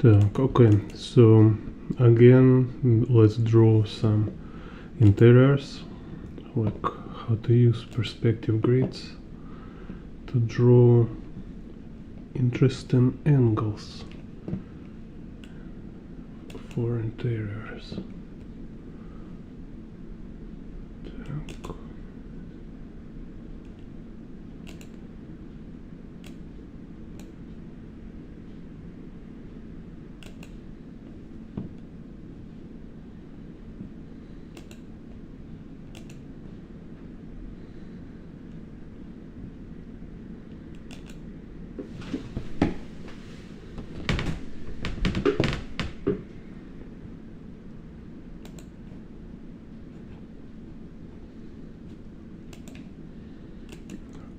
Okay, so again, let's draw some interiors, like how to use perspective grids to draw interesting angles for interiors. Так.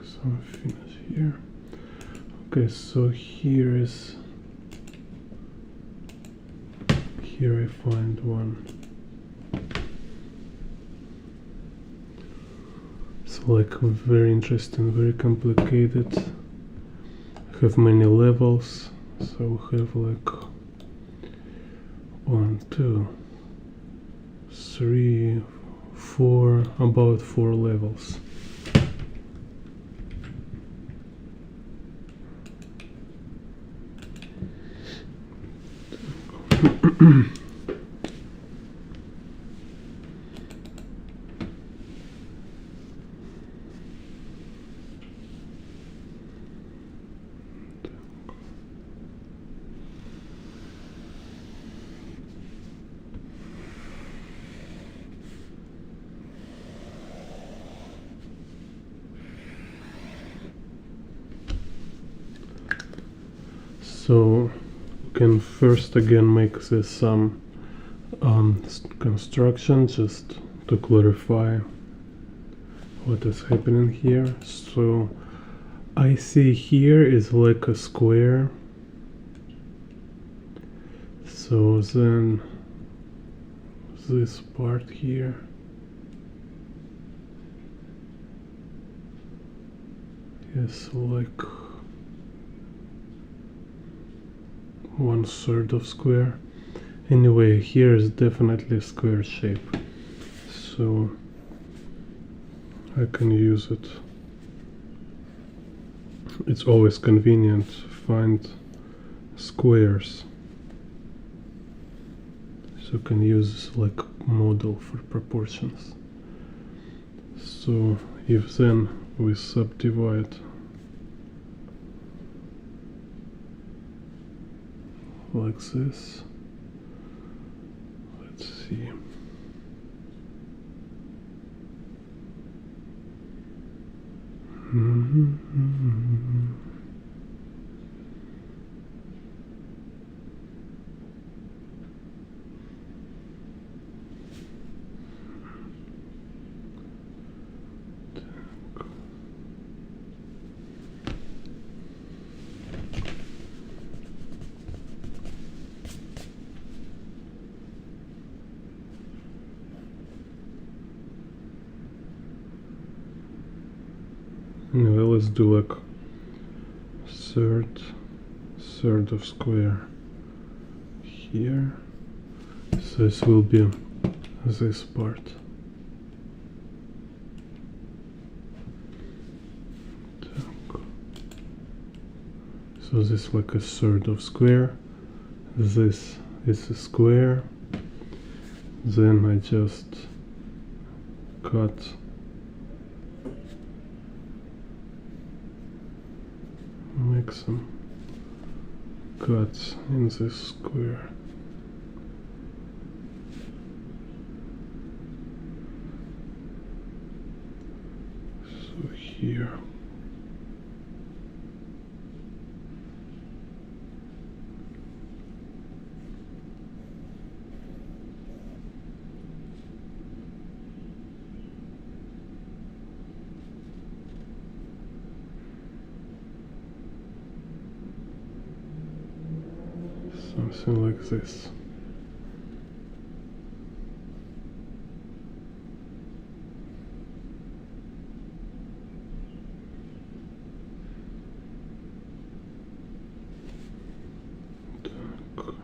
So finish here. Okay, so here I find one. It's like very interesting, very complicated. Have many levels, so we have like 1, 2, 3, 4, about 4 levels. So we can first again make this some construction just to clarify what is happening here. So I see here is like a square, so then this part here is like 1/3 of square. Anyway, here is definitely a square shape, so I can use it. It's always convenient to find squares, so you can use like model for proportions. So if then we subdivide like this, let's see. Anyway, let's do like third of square here. So this will be this part. So this is like a third of square. This is a square. Then I just cut make some cuts in this square. So here. Something like this. Так.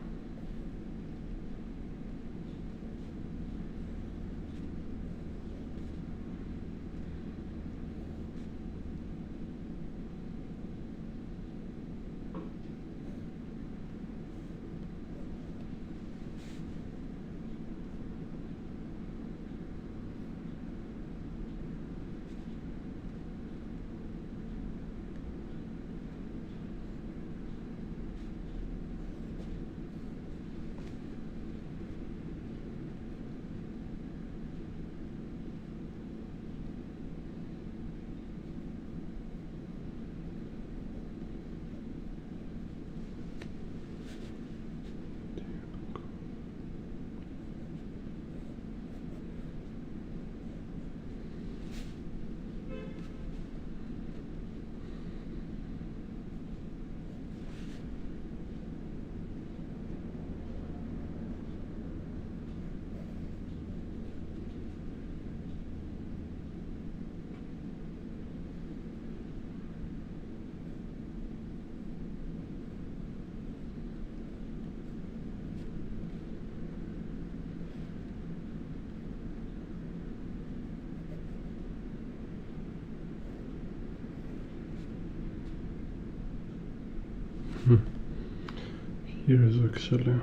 Here is actually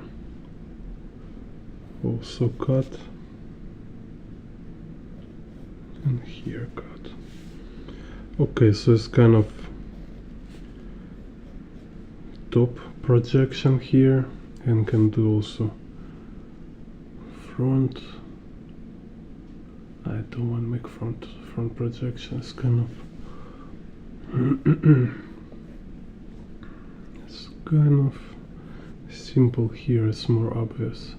also cut, and here cut. Okay, so it's kind of top projection here, and can do also front. I don't want to make front projection. It's kind of it's kind of simple here. It's more obvious.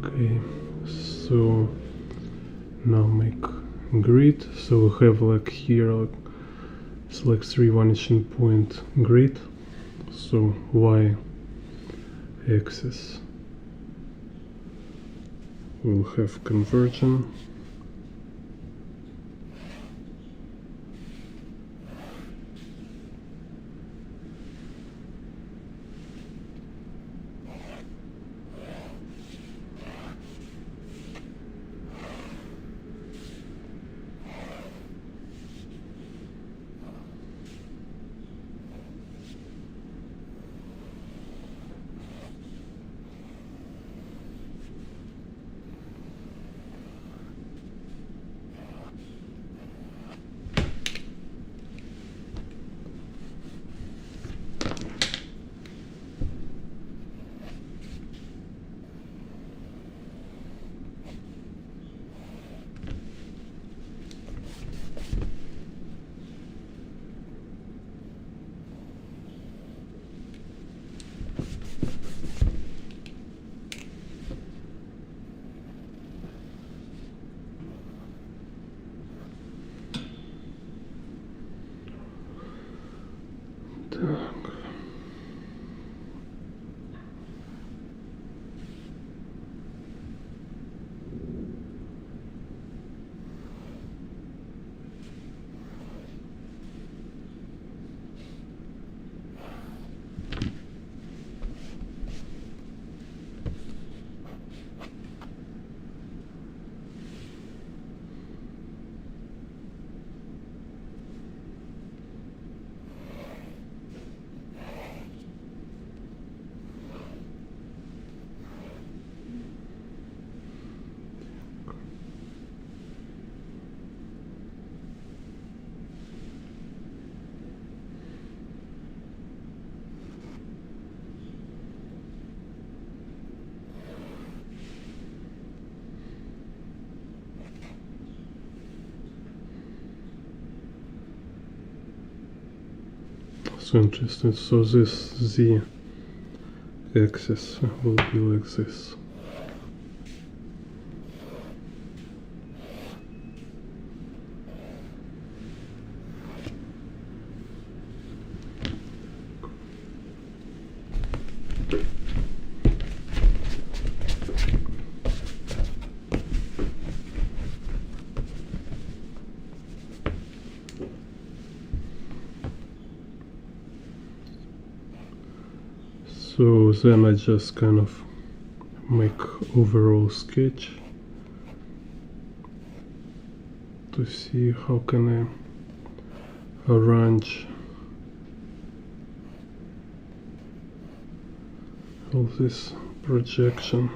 Okay, so now make grid. So we have like here, like, select 3 vanishing point grid. So y axis will have conversion. So interesting. So this z axis will be like this. So then I just kind of make overall sketch to see how can I arrange all this projection.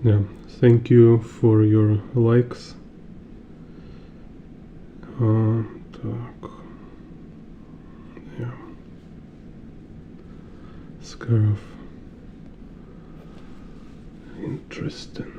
Yeah, thank you for your likes. Так. Yeah. It's kind of interesting.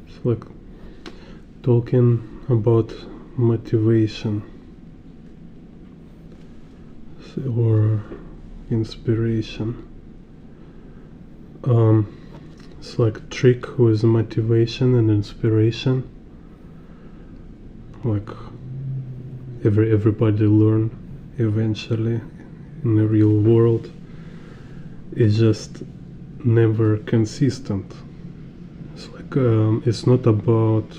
It's like talking about motivation or inspiration. It's like trick with motivation and inspiration. Like everybody learn eventually in the real world. It's just never consistent. It's like it's not about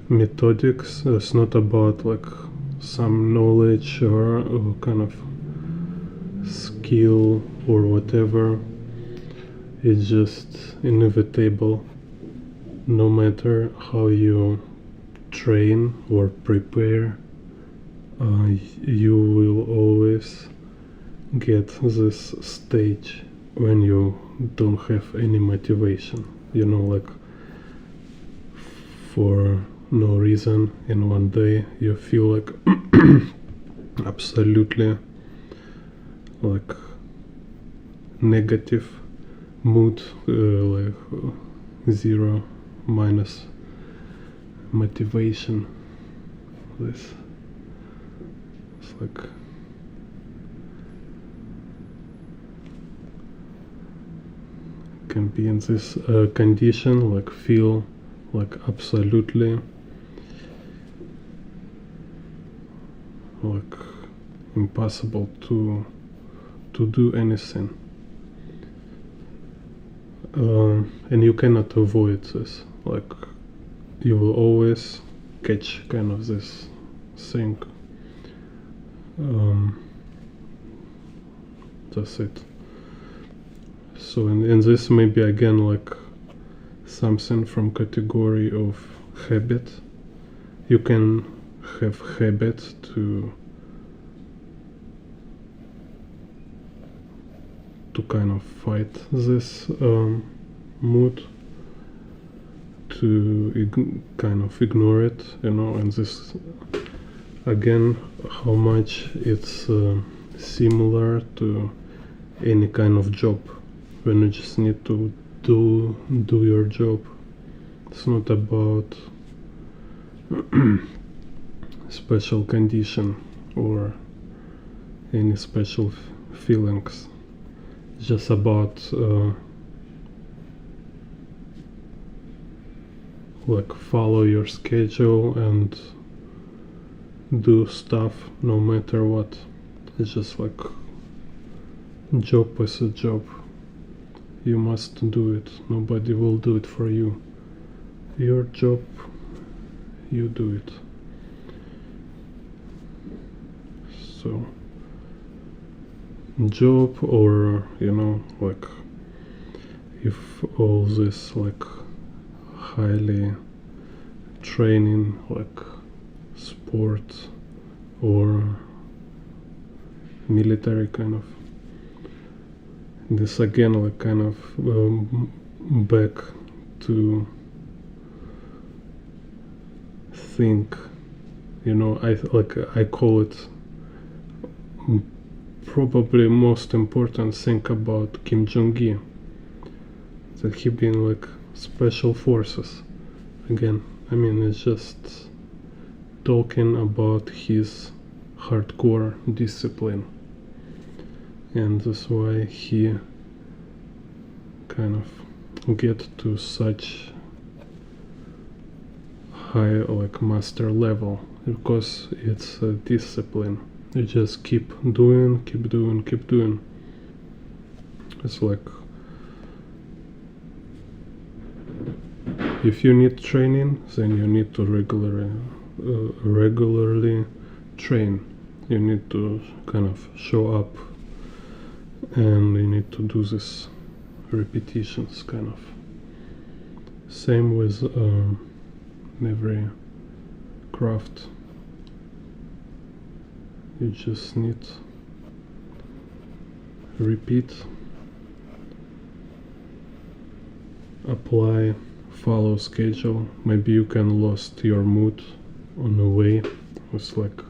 methodics. It's not about like some knowledge or kind of skill or whatever. It's just inevitable. No matter how you train or prepare, you will always get this stage when you don't have any motivation. You know, like for no reason in one day you feel like absolutely like negative mood, like zero minus motivation. This it's like can be in this condition, like feel like absolutely like impossible to do anything, and you cannot avoid this. Like you will always catch kind of this thing. That's it. So in this maybe again like something from category of habit. You can have habit to kind of fight this mood, to kind of ignore it, you know, and this again how much it's similar to any kind of job when you just need to do your job. It's not about special condition or any special feelings. It's just about like follow your schedule and do stuff no matter what. It's just like job is a job. You must do it. Nobody will do it for you. Your job, you do it. So job, or you know, like if all this like highly training like sport or military kind of, this again like kind of back to think, you know, I call it probably most important thing about Kim Jong-il, that he been like special forces. Again, I mean, it's just talking about his hardcore discipline, and that's why he kind of get to such high like master level, because it's a discipline. You just keep doing. It's like if you need training, then you need to regularly train. You need to kind of show up, and you need to do this repetitions, kind of. Same with every craft. You just need repeat, apply, follow schedule. Maybe you can lost your mood on the way. It's like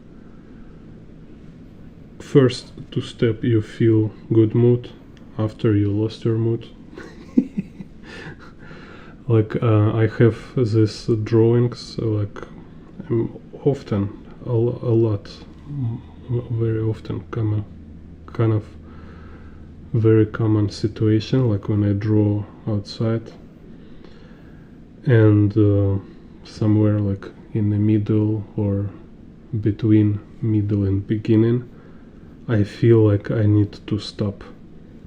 first two step you feel good mood, after you lost your mood. Like I have these drawings, like often a lot, very often kind of very common situation, like when I draw outside, and somewhere like in the middle or between middle and beginning, I feel like I need to stop.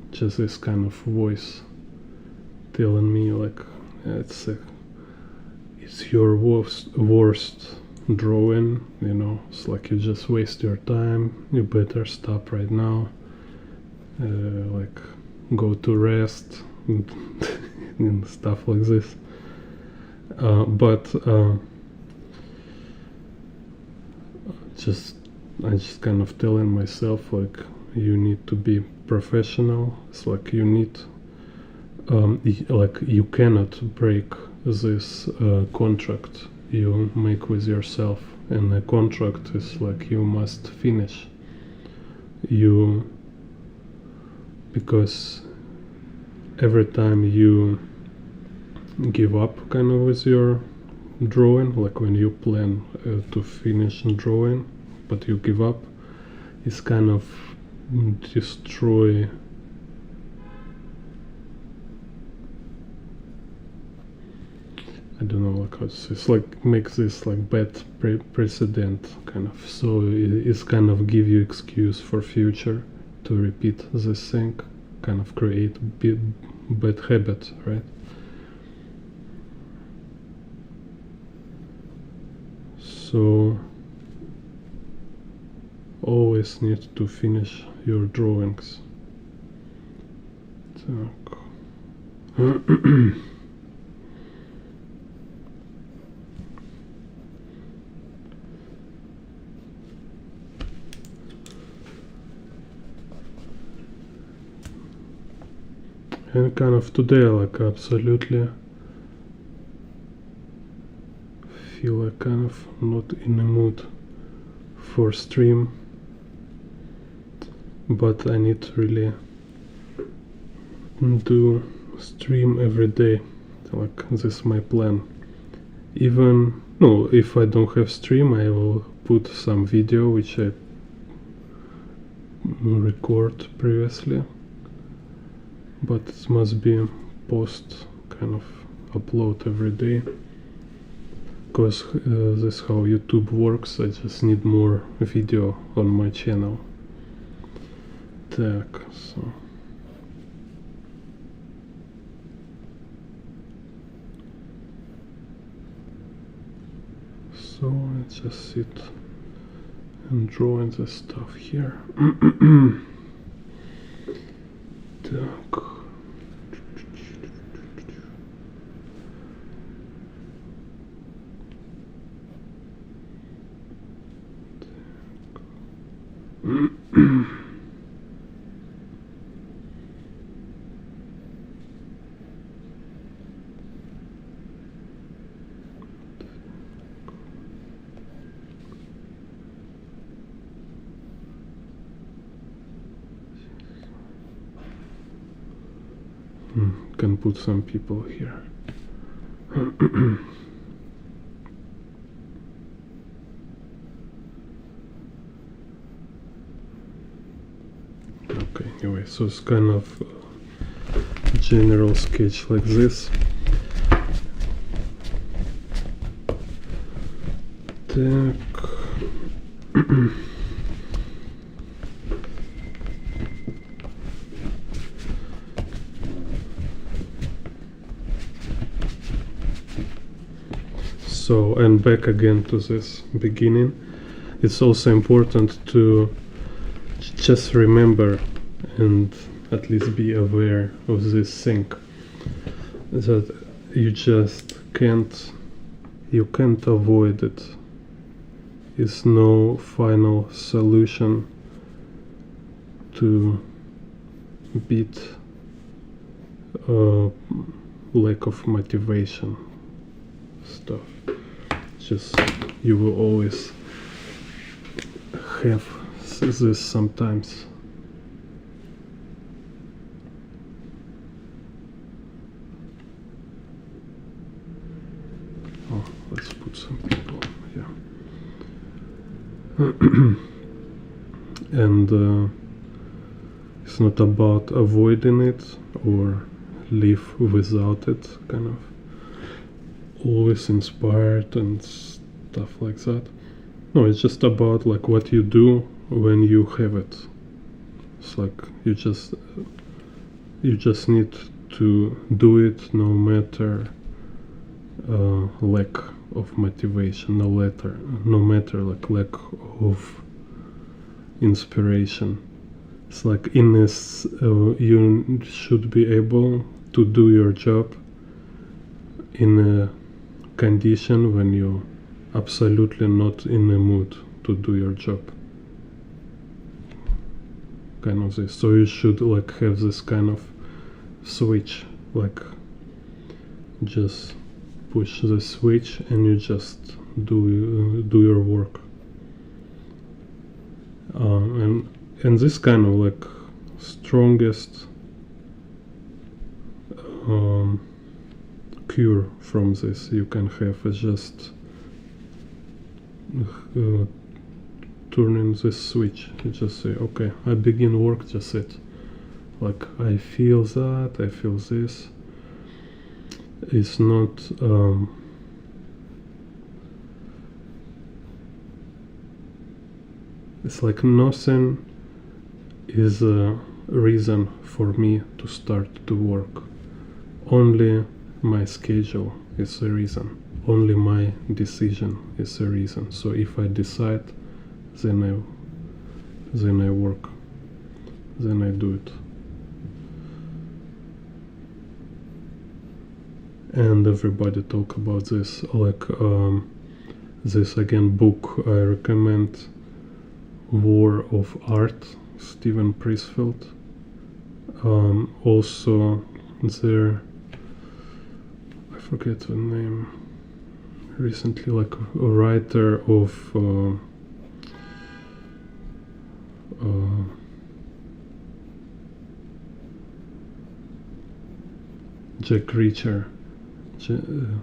Just this kind of voice telling me like it's your worst drawing, you know. It's like you just waste your time, you better stop right now, like go to rest and stuff like this. But I just kind of telling myself like you need to be professional. It's like you need like you cannot break this contract you make with yourself, and the contract is like you must finish because every time you give up kind of with your drawing, like when you plan to finish drawing but you give up, it's kind of destroy I don't know, like it's like makes this like bad precedent kind of, so it's kind of give you excuse for future to repeat this thing, kind of create bad habit, right? So always need to finish your drawings. And kind of today, like absolutely feel like kind of not in the mood for stream, but I need to really do stream every day. Like this is my plan. Even no, if I don't have stream, I will put some video which I record previously, but it must be post, kind of upload every day, because this is how YouTube works. I just need more video on my channel. Так, so I just sit and drawing the stuff here. Так. Can put some people here. Okay, anyway, so it's kind of a general sketch like this. Так. So, and back again to this beginning, it's also important to just remember and at least be aware of this thing, that you just can't avoid it. It's no final solution to beat lack of motivation stuff. Just you will always have this sometimes. Oh, let's put some people here. And it's not about avoiding it or live without it, kind of always inspired and stuff like that. No, it's just about like what you do when you have it. It's like you just need to do it no matter lack of motivation, no matter like lack of inspiration. It's like in this you should be able to do your job in a condition when you're absolutely not in the mood to do your job, kind of this. So you should like have this kind of switch, like just push the switch and you just do your work, and this kind of like strongest cure from this you can have is just turning this switch. You just say, okay, I begin work, just it. Like I feel that, I feel this. It's not it's like nothing is a reason for me to start to work. Only my schedule is a reason. Only my decision is a reason. So if I decide, then I work. Then I do it. And everybody talk about this, like this again book I recommend, War of Art, Steven Pressfield. Also there, I forget the name, recently, like a writer of Jack Reacher, the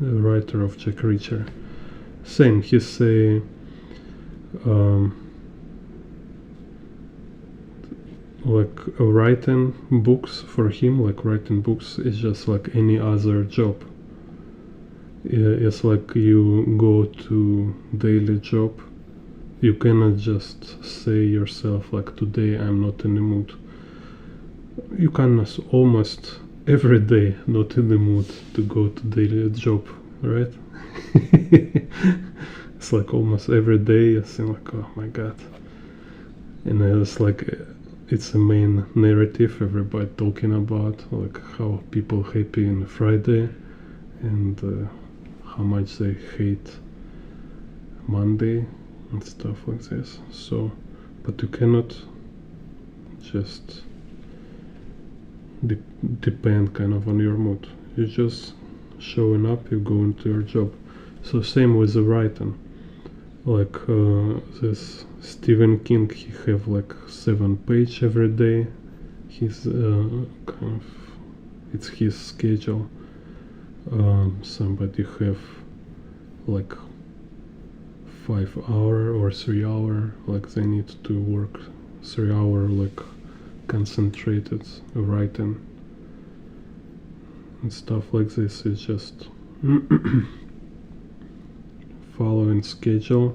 writer of Jack Reacher. Same, he say like writing books for him, like writing books is just like any other job. It's like you go to daily job. You cannot just say yourself like today I'm not in the mood. You can almost every day not in the mood to go to daily job, right? It's like almost every day I think like, oh my god. And it's like it's a main narrative everybody talking about, like how people happy on Friday and how much they hate Monday and stuff like this. So, but you cannot just depend kind of on your mood. You're just showing up, you go into your job. So same with the writing. Like this Stephen King, he have like 7 pages every day. He's kind of, it's his schedule. Somebody have like 5 hour or 3 hour, like they need to work 3 hour like concentrated writing and stuff like this. Is just following schedule.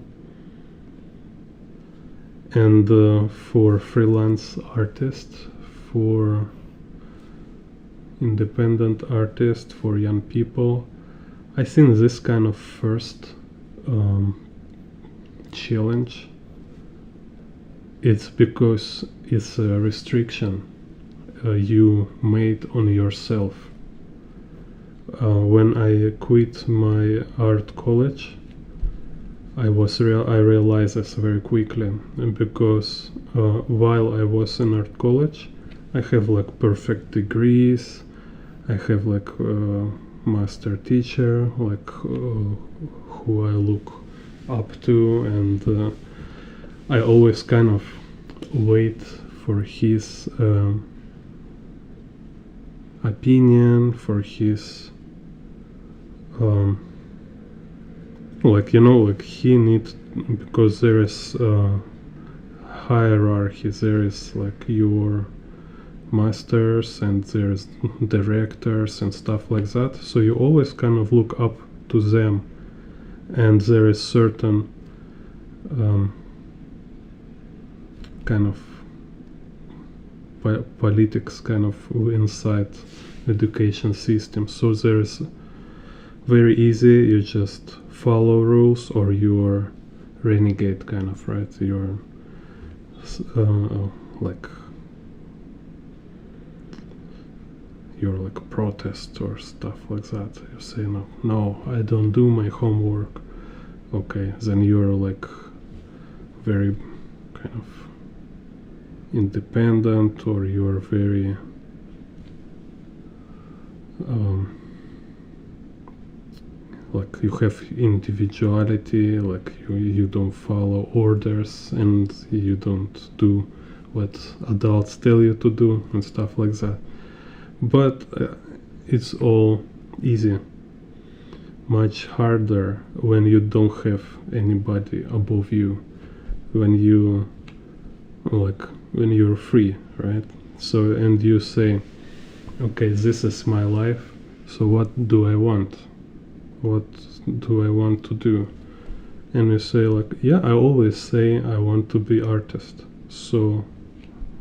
And for freelance artists, for independent artists, for young people, I think this kind of first challenge, it's because it's a restriction you made on yourself. When I quit my art college, I realized this very quickly, because while I was in art college, I have like perfect degrees, I have like master teacher, like who I look up to, and I always kind of wait for his opinion, for his like, you know, like he needs, because there is hierarchy, there is like your masters and there's directors and stuff like that, so you always kind of look up to them, and there is certain kind of politics kind of inside education system, so there's very easy, you just follow rules or you're renegade kind of, right? You're like protest or stuff like that. You say no, I don't do my homework. Okay, then you're like very kind of independent, or you're very like you have individuality, like you don't follow orders and you don't do what adults tell you to do and stuff like that. But it's all easy. Much harder when you don't have anybody above you, when you're free, right? So, and you say, okay, this is my life, so what do I want? What do I want to do? And you say like, yeah, I always say I want to be artist, so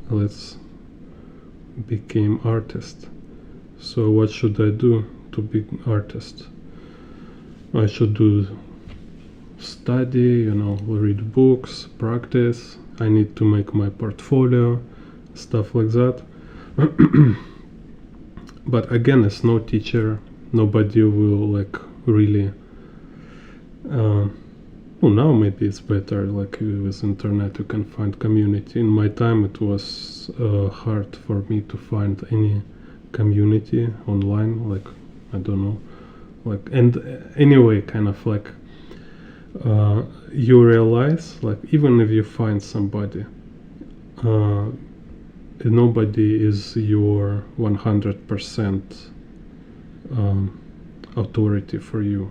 let's become artist. So what should I do to be artist? I should do study, read books, practice. I need to make my portfolio, stuff like that. But again, as no teacher, nobody will like really well, now maybe it's better, like with internet you can find community. In my time it was hard for me to find any community online, like I don't know, like, and anyway, kind of like you realize, like, even if you find somebody, nobody is your 100% authority for you.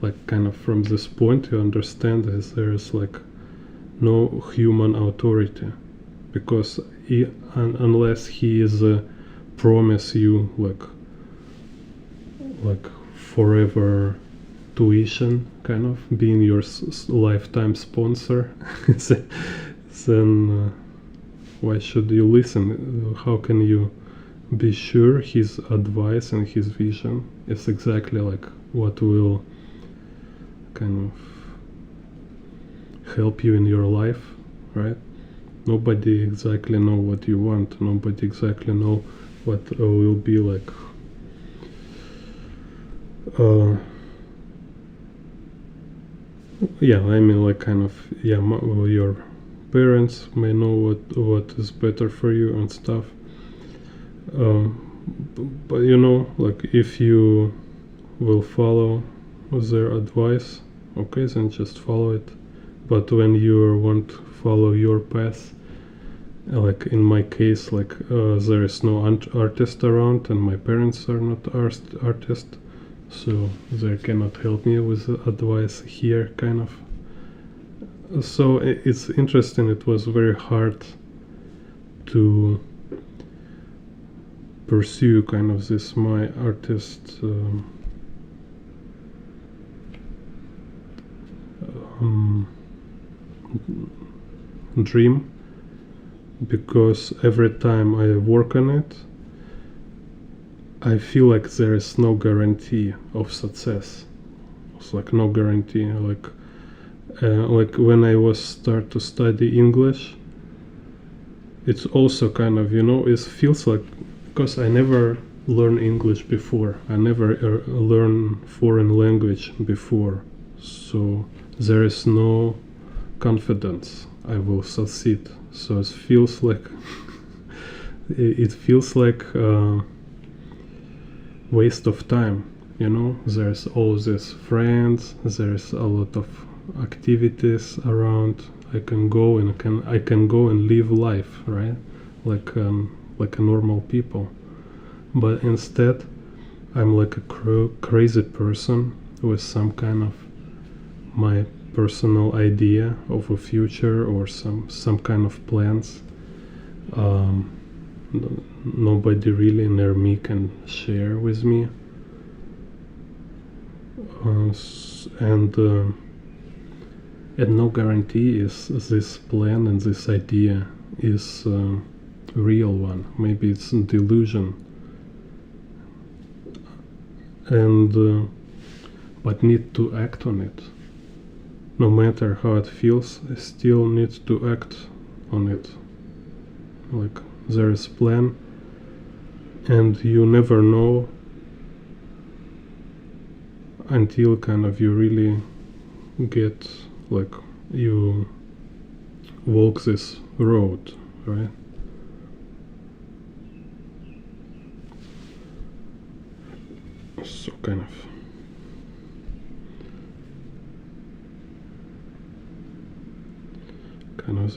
Like, kind of from this point you understand is there is like no human authority, because unless he is promise you like forever tuition, kind of being your lifetime sponsor, then why should you listen? How can you be sure his advice and his vision is exactly like what will kind of help you in your life, right? Nobody exactly know what you want. Nobody exactly know what will be like yeah, I mean, like, kind of, yeah, your parents may know what is better for you and stuff, but like, if you will follow their advice, okay, then just follow it. But when you want to follow your path, like in my case, like there is no artist around and my parents are not artists, so they cannot help me with advice here, kind of. So it's interesting, it was very hard to pursue kind of this my artist dream, because every time I work on it, I feel like there is no guarantee of success. It's like no guarantee. Like when I was start to study English, it's also kind of, it feels like, because I never learned English before. I never learned foreign language before, so there is no confidence I will succeed. So it feels like it feels like waste of time. There's all these friends, there's a lot of activities around. I can go and live life, right? Like a normal people. But instead, I'm like a crazy person with some kind of my personal idea of a future or some kind of plans. Nobody really near me can share with me. And no guarantee is this plan and this idea is real one. Maybe it's a delusion. And but need to act on it. No matter how it feels, I still need to act on it. Like there is plan, and you never know until kind of you really get, like, you walk this road, right? So kind of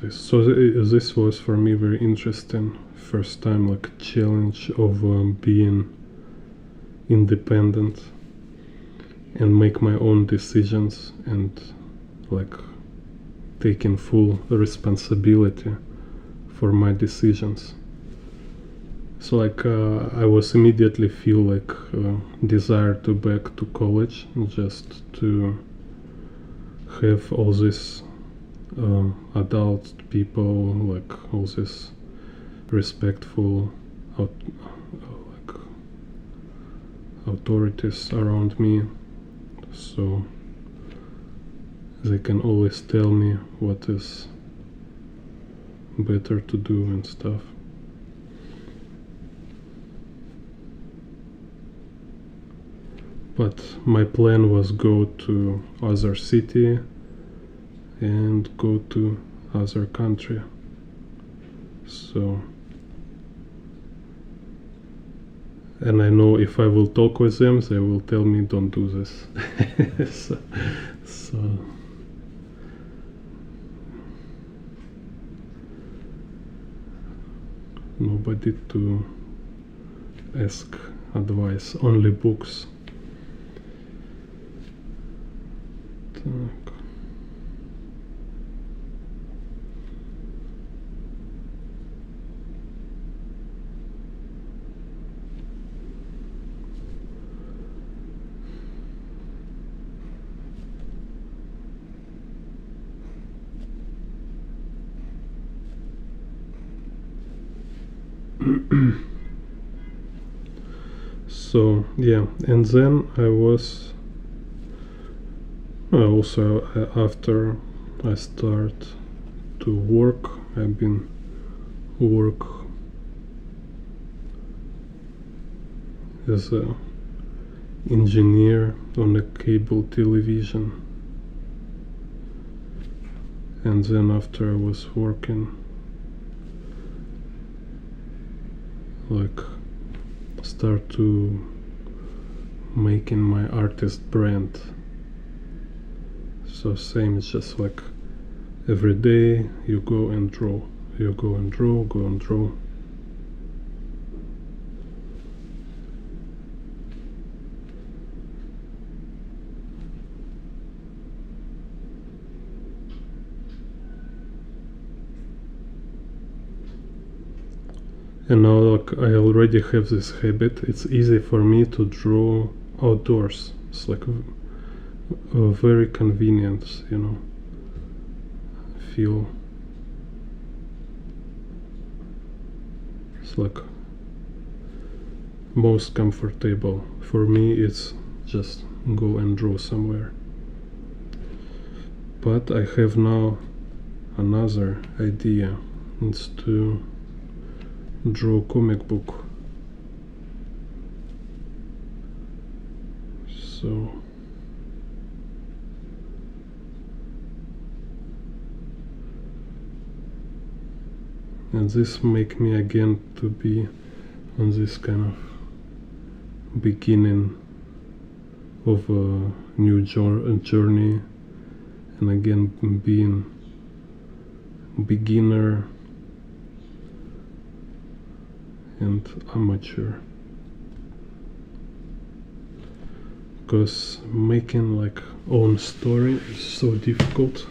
this. So this was for me very interesting. First time, like, challenge of being independent and make my own decisions and like taking full responsibility for my decisions. So like I was immediately feel like desire to back to college just to have all this adult people, like all this respectful like authorities around me, so they can always tell me what is better to do and stuff. But my plan was go to other city and go to other country. So, and I know if I will talk with them, they will tell me don't do this. so nobody to ask advice, only books. Так. So yeah, and then I was also after I start to work, I've been work as a engineer on a cable television, and then after I was working like start to making my artist brand. So same, it's just like every day you go and draw, you go and draw, go and draw. And now like I already have this habit, it's easy for me to draw outdoors. It's like very convenient, you know. Feel it's like most comfortable. For me it's just go and draw somewhere. But I have now another idea. It's to draw comic book. So and this make me again to be on this kind of beginning of a new journey, and again being beginner and amateur, because making like own story is so difficult.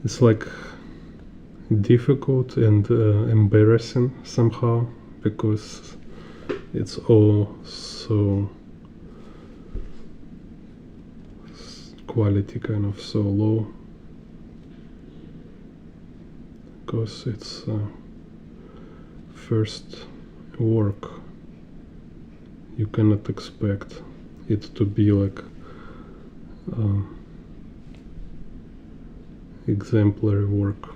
It's like difficult and embarrassing somehow, because it's all so quality kind of so low, because it's first work. You cannot expect it to be like exemplary work.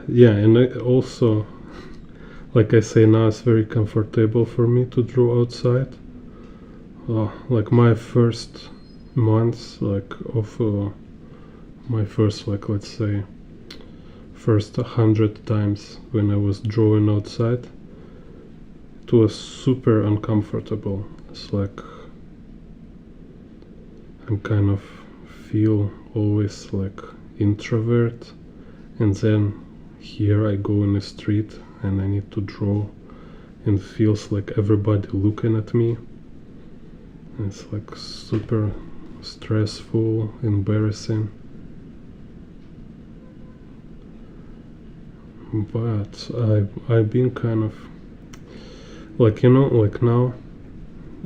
Yeah, and I also, like I say, now it's very comfortable for me to draw outside. Like my first months, like of my first, like let's say, first 100 times when I was drawing outside, it was super uncomfortable. It's like I'm kind of feel always like introvert, and then here I go in the street and I need to draw, and feels like everybody looking at me. It's like super stressful, embarrassing. But I've been kind of like, you know, like now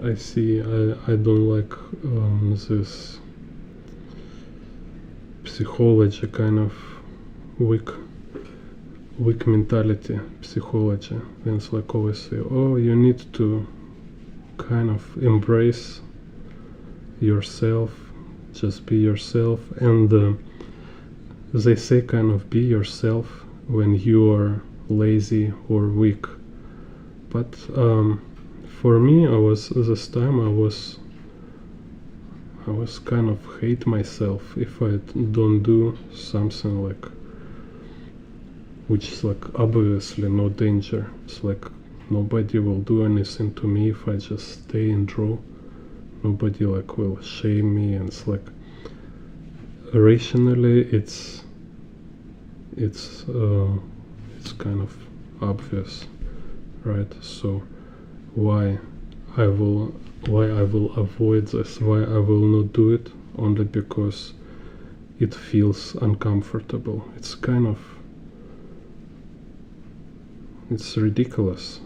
I see I don't like this psychology kind of weak mentality psychology. And it's like always say, oh, you need to kind of embrace yourself, just be yourself. And they say kind of be yourself when you are lazy or weak. But for me, I was kind of hate myself if I don't do something like which is like obviously no danger. It's like nobody will do anything to me if I just stay and draw. Nobody like will shame me, and it's like rationally it's kind of obvious, right? So why I will avoid this, why I will not do it, only because it feels uncomfortable. It's kind of, it's ridiculous.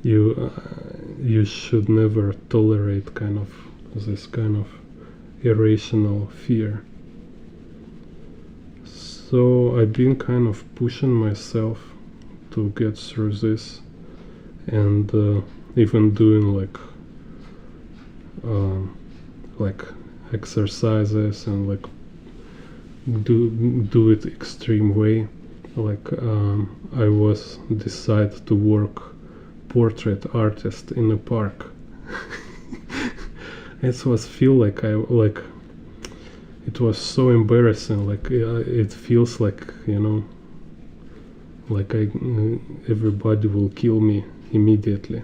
You should never tolerate kind of this kind of irrational fear. So I've been kind of pushing myself to get through this, and even doing like exercises and like do it extreme way. Like I was decided to work portrait artist in a park. It was feel like it was so embarrassing. Like it feels like like everybody will kill me immediately.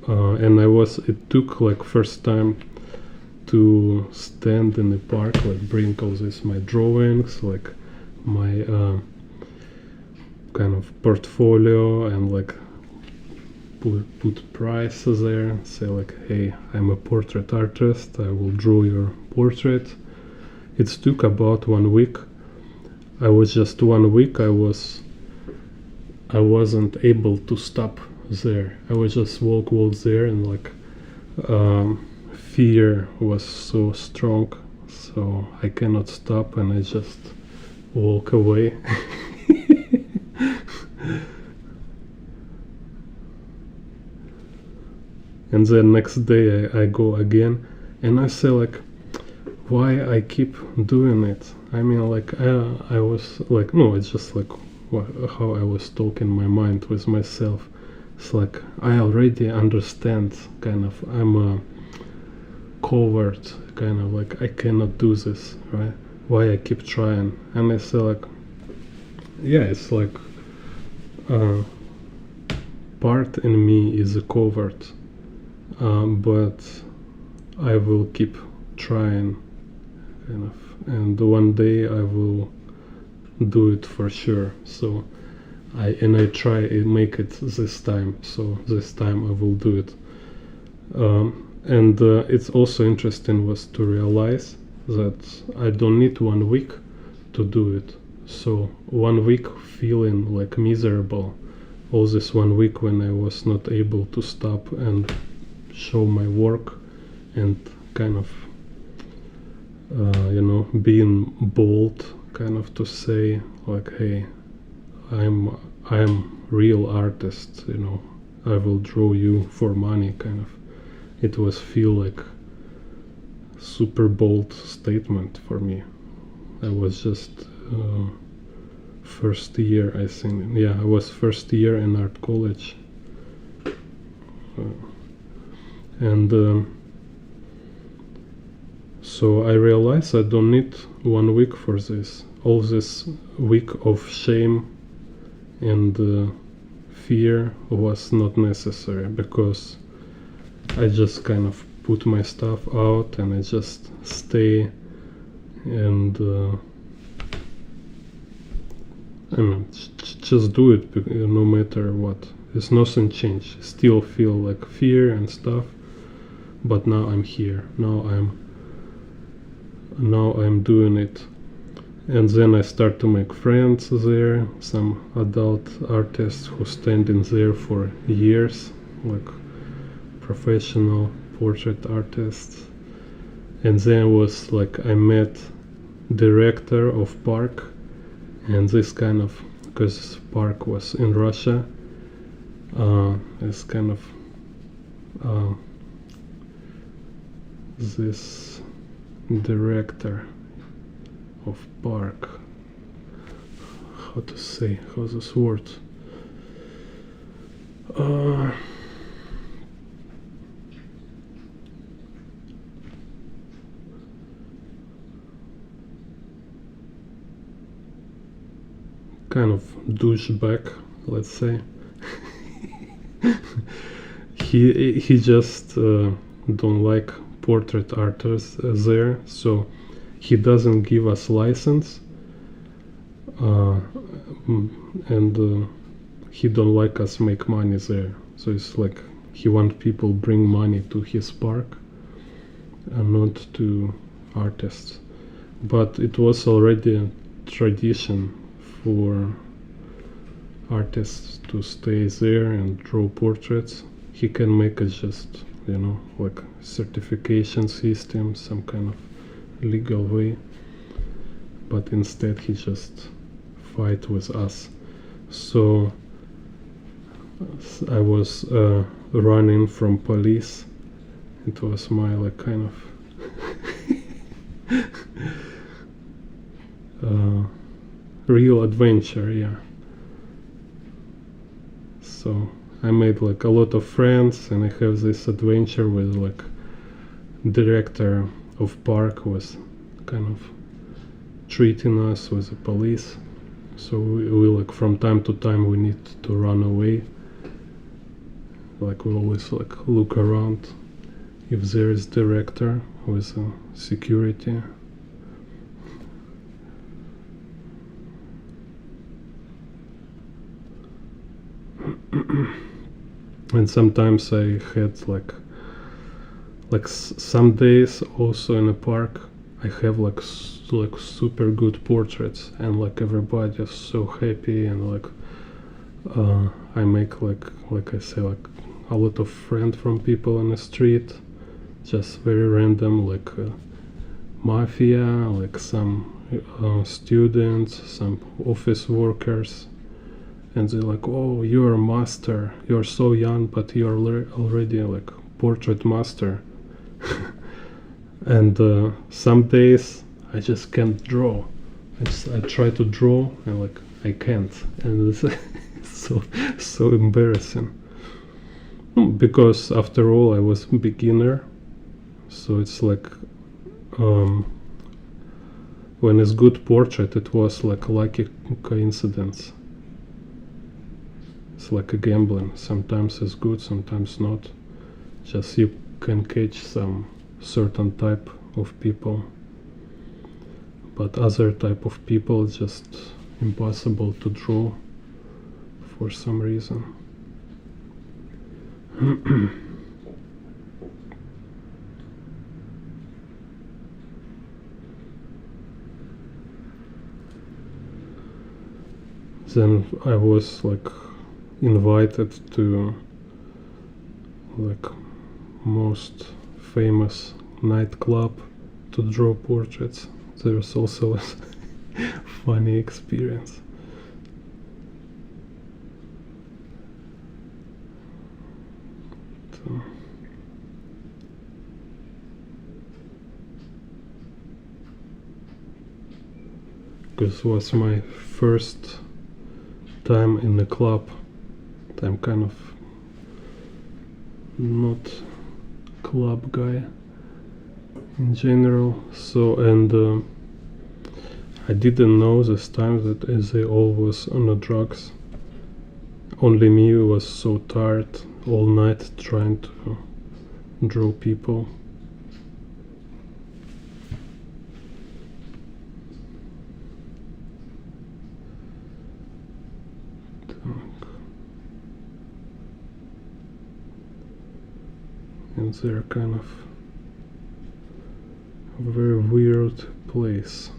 And it took like first time to stand in the park, like bring all this my drawings, like my kind of portfolio, and like put price there and say like, hey, I'm a portrait artist, I will draw your portrait. It took about 1 week. I was just 1 week, I wasn't able to stop there. I was just walk there, and like fear was so strong, so I cannot stop, and I just walk away. And then next day I go again, and I say like, why I keep doing it? I mean, like I was like, no, it's just like how I was talking my mind with myself. It's like I already understand, kind of, I'm a coward, kind of like I cannot do this, right? Why I keep trying? And I say like, yeah, it's like part in me is a coward, but I will keep trying, kind of, and one day I will do it for sure. So I try and make it this time. So this time I will do it. And it's also interesting was to realize that I don't need 1 week to do it. So 1 week feeling like miserable, all this 1 week when I was not able to stop and show my work, and kind of being bold, kind of to say like, hey, I'm real artist, I will draw you for money, kind of. It was feel like super bold statement for me. I was just first year, I think. Yeah, I was first year in art college, and so I realized I don't need 1 week for this. All this week of shame and fear was not necessary, because I just kind of put my stuff out and I just stay, and I mean, just do it, no matter what. There's nothing changed. Still feel like fear and stuff, but now I'm here. Now I'm doing it. And then I start to make friends there, some adult artists who standing there for years, like professional portrait artists. And then was like I met director of park, and this kind of, because park was in Russia, it's kind of this director of park, how to say, how's this word, kind of douchebag, let's say. he just don't like portrait artists there, so he doesn't give us license, and he don't like us make money there. So it's like he want people bring money to his park and not to artists. But it was already a tradition for artists to stay there and draw portraits. He can make it just, like certification system, some kind of legal way, but instead he just fight with us. So I was running from police. It was my like kind of real adventure, yeah. So I made like a lot of friends, and I have this adventure with like director of park was kind of treating us with the police. So we like from time to time we need to run away. Like we always like look around if there is director with security. And sometimes I had like some days also in a park I have like super good portraits, and like everybody is so happy, and like I make like I say like a lot of friends from people on the street, just very random, like mafia, like some students, some office workers, and they're like, oh, you're a master, you're so young, but you're already like portrait master. And some days I just can't draw. I try to draw and like I can't, and it's so embarrassing. Because after all I was a beginner, so it's like when it's good portrait it was like a lucky coincidence. It's like a gambling. Sometimes it's good, sometimes not. Just you can catch some certain type of people, but other type of people it's just impossible to draw for some reason. Then I was like invited to like most famous nightclub to draw portraits. There's also a funny experience. So because it was my first time in the club. I'm kind of not club guy in general, so and I didn't know this time that they all was on the drugs. Only me was so tired all night trying to draw people. And they're kind of a very weird place.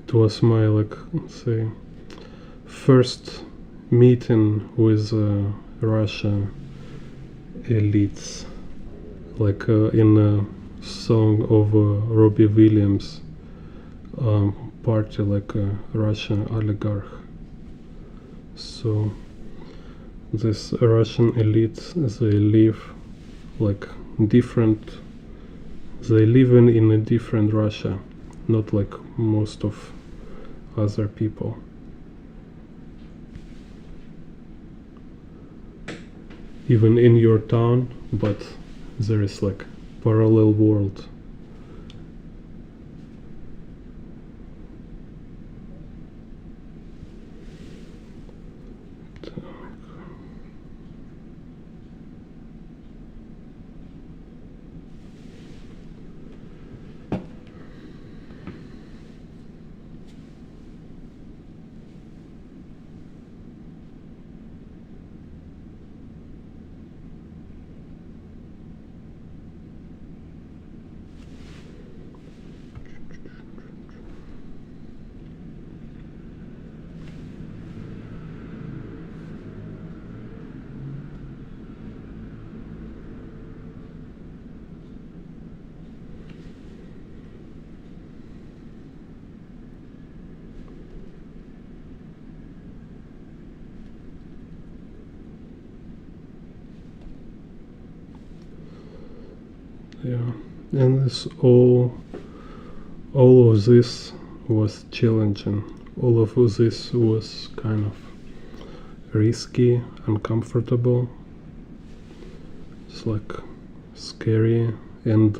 It was my like say first meeting with Russian elites, like in a song of Robbie Williams, party like a Russian oligarch. So this Russian elite, they live like different, they live in a different Russia, not like most of other people. Even in your town, but there is like parallel world. yeah, and this all of this was challenging. All of this was kind of risky, uncomfortable. It's like scary and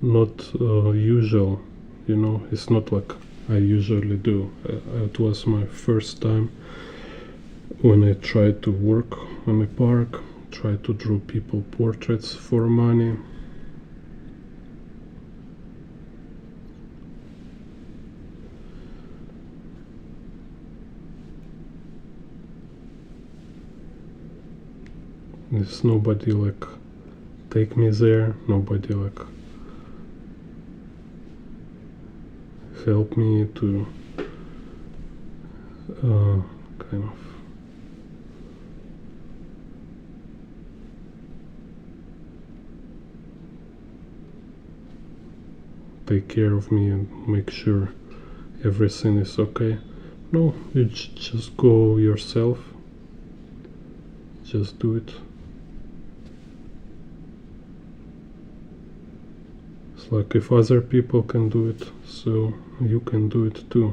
not usual. You know, it's not like I usually do. It was my first time when I tried to work on a park, tried to draw people portraits for money. There's nobody like take me there, nobody like help me to kind of take care of me and make sure everything is okay. No, you just go yourself, just do it. It's like if other people can do it, so you can do it too.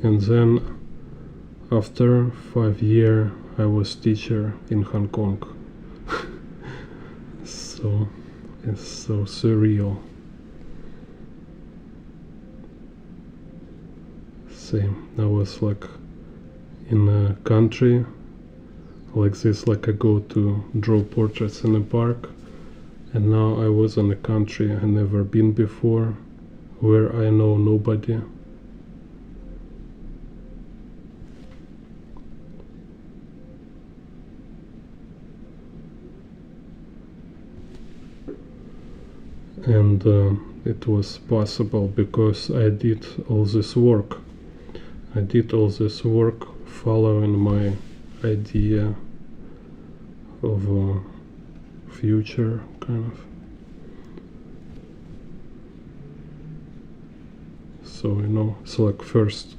And then after 5 years I was teacher in Hong Kong. So it's so surreal. Same, I was like in a country like this, like I go to draw portraits in a park, and now I was in a country I never been before, where I know nobody. And it was possible because I did all this work. I did all this work following my idea of a future, kind of. So, you know, it's like first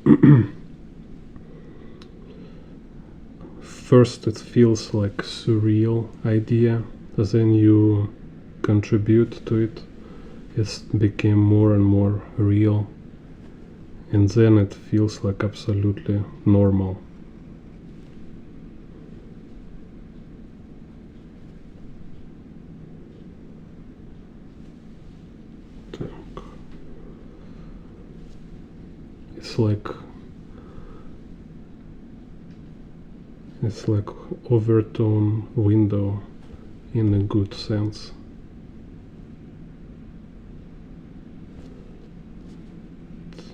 it feels like surreal idea, then you contribute to it. It became more and more real, and then it feels like absolutely normal. It's like overtone window in a good sense.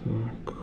Так.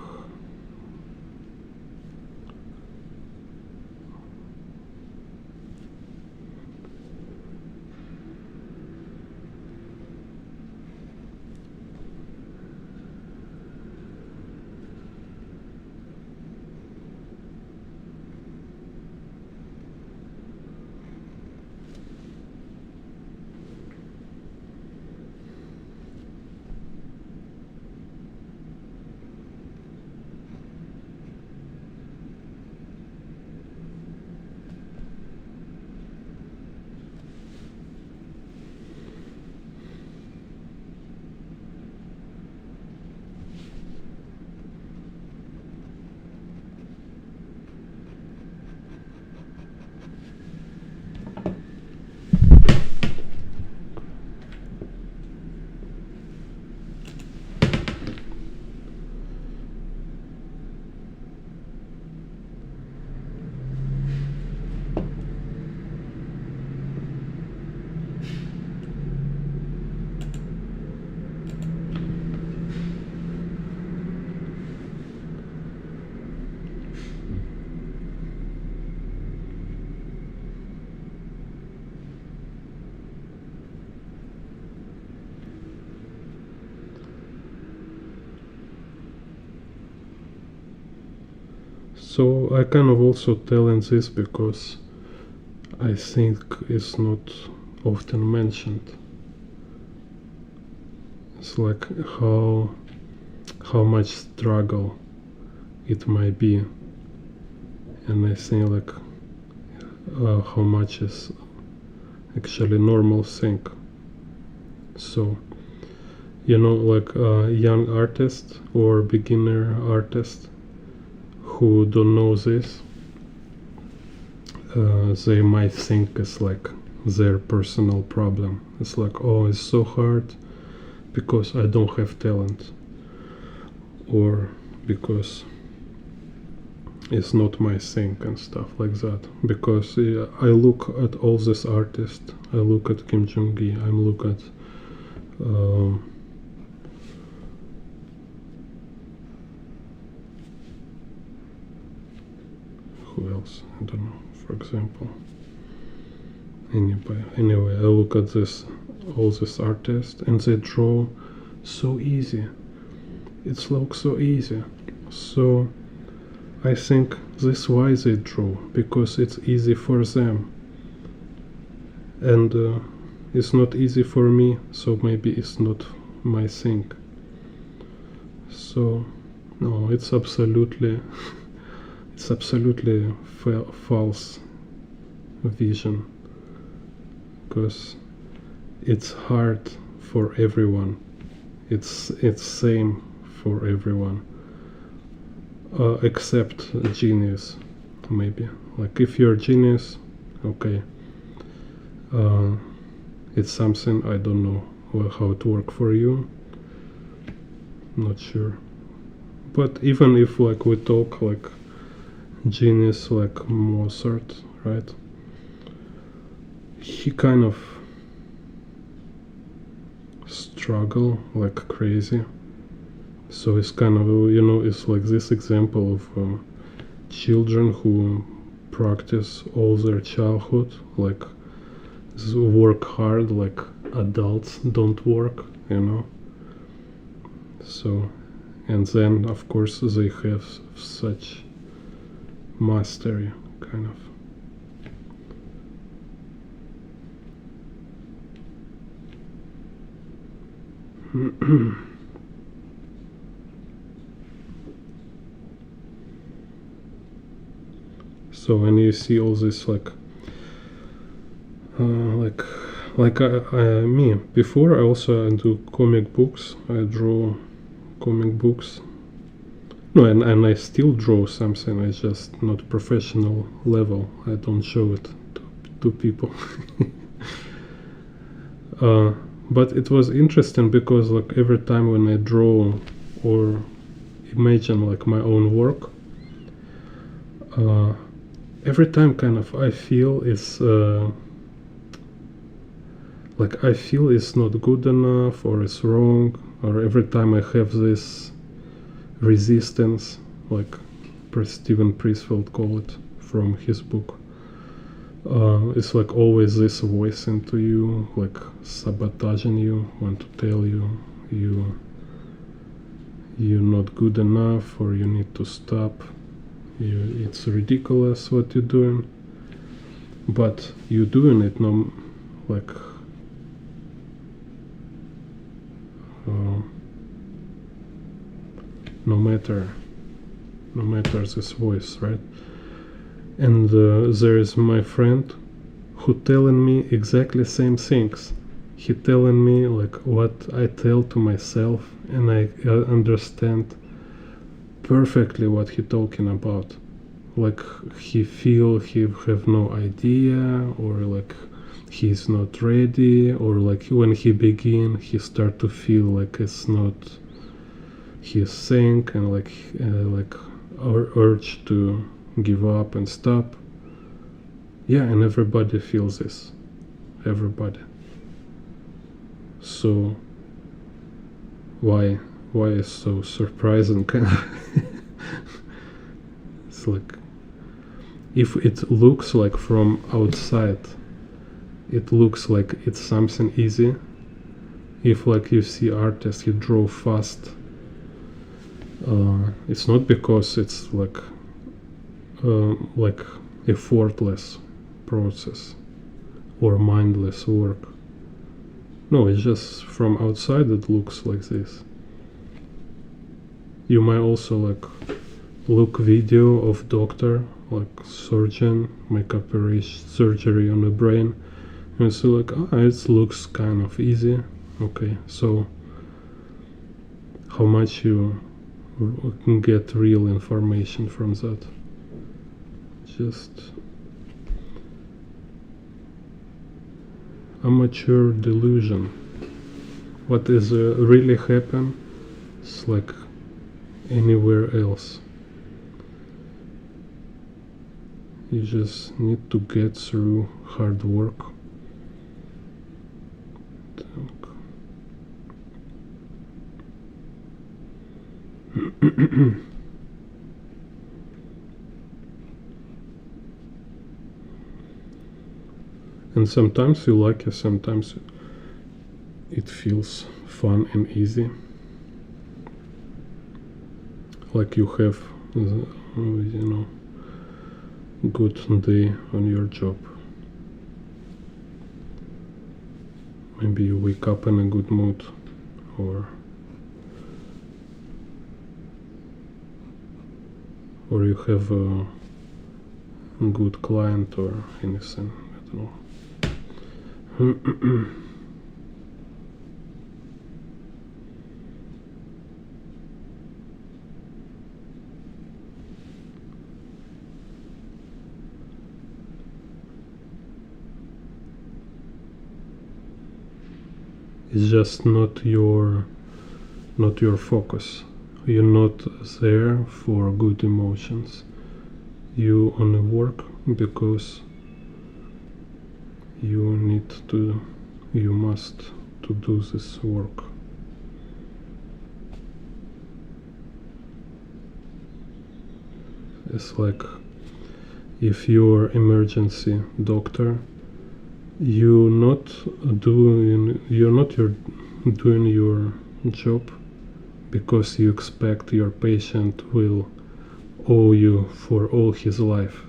So I kind of also tell in this because I think it's not often mentioned. It's like how much struggle it might be, and I think like how much is actually normal thing. So like a young artist or beginner artist who don't know this, they might think it's like their personal problem. It's like, oh, it's so hard because I don't have talent, or because it's not my thing and stuff like that. Because I look at all these artists, I look at Kim Jong-gi, I look at who else? I don't know. For example, anyway, I look at all these artists, and they draw so easy. It looks so easy. So I think that's why they draw, because it's easy for them, and it's not easy for me. So maybe it's not my thing. So no, it's absolutely false vision, because it's hard for everyone. It's same for everyone, except genius, maybe. Like if you're a genius, okay, it's something I don't know how it work for you. Not sure. But even if like we talk like genius like Mozart, right? He kind of struggle like crazy. So it's kind of, it's like this example of children who practice all their childhood, like work hard, like adults don't work, So, and then of course they have such mastery, kind of. So when you see all this like me before, I also do comic books. I draw comic books. No, and I still draw something. I just not professional level. I don't show it to people. But it was interesting because like every time when I draw or imagine like my own work, every time kind of I feel it's not good enough, or it's wrong, or every time I have this resistance, like Stephen Priestfield called it from his book. It's like always this voice into you, like sabotaging you, want to tell you're not good enough, or you need to stop. It's ridiculous what you're doing, but you're doing it no matter this voice, right? And there is my friend who telling me exactly same things. He telling me like what I tell to myself, and I understand perfectly what he talking about. Like he feel he have no idea, or like he's not ready, or like when he begin he start to feel like it's not his thing, and like urge to give up and stop. Yeah, and everybody feels this. Everybody. So why is so surprising? It's like if it looks like from outside, it looks like it's something easy. If like you see artists, you draw fast. It's not because it's like like effortless process or mindless work. No, it's just from outside it looks like this. You might also like look video of doctor, like surgeon, make operation surgery on the brain, and so like, it looks kind of easy. Okay, so how much you can get real information from that? Just amateur delusion. What is really happen is like anywhere else. You just need to get through hard work. And sometimes you like it, sometimes it feels fun and easy. Like you have, good day on your job. Maybe you wake up in a good mood, or you have a good client or anything. I don't know. It's just not your focus. You're not there for good emotions. You only work because you must to do this work. It's like if you're emergency doctor, you're not doing your job because you expect your patient will owe you for all his life,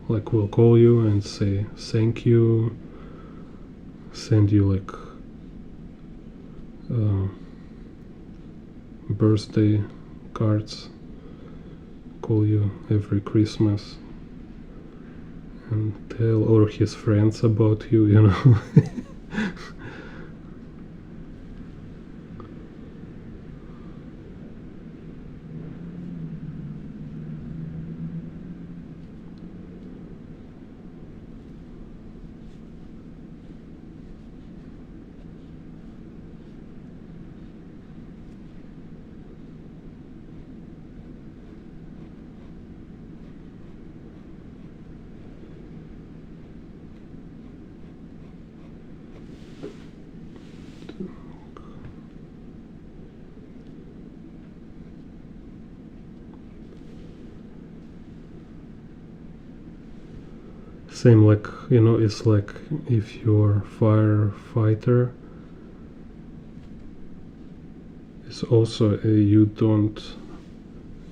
like will call you and say thank you, send you like birthday cards, call you every Christmas and tell all his friends about you, Same like, it's like if you're firefighter, it's also you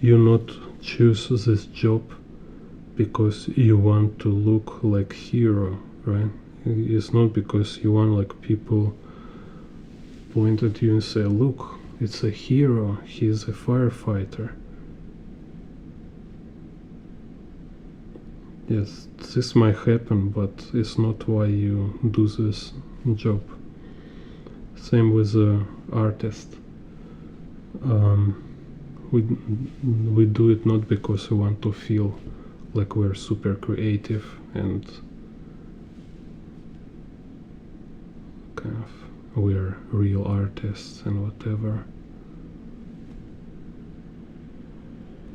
not choose this job because you want to look like hero, right? It's not because you want like people point at you and say, look, it's a hero, he's a firefighter. Yes, this might happen, but it's not why you do this job. Same with the artist. We do it not because we want to feel like we're super creative and kind of we're real artists and whatever.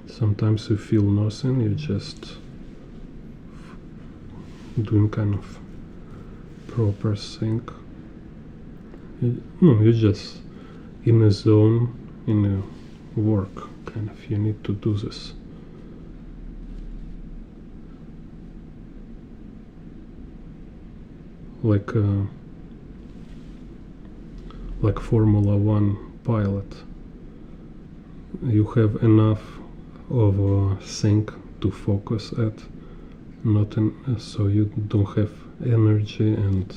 Sometimes you feel nothing, you just doing kind of proper thing. You're just in a zone, in a work, kind of. You need to do this. Like Formula One pilot. You have enough of a thing to focus at, not in, so you don't have energy and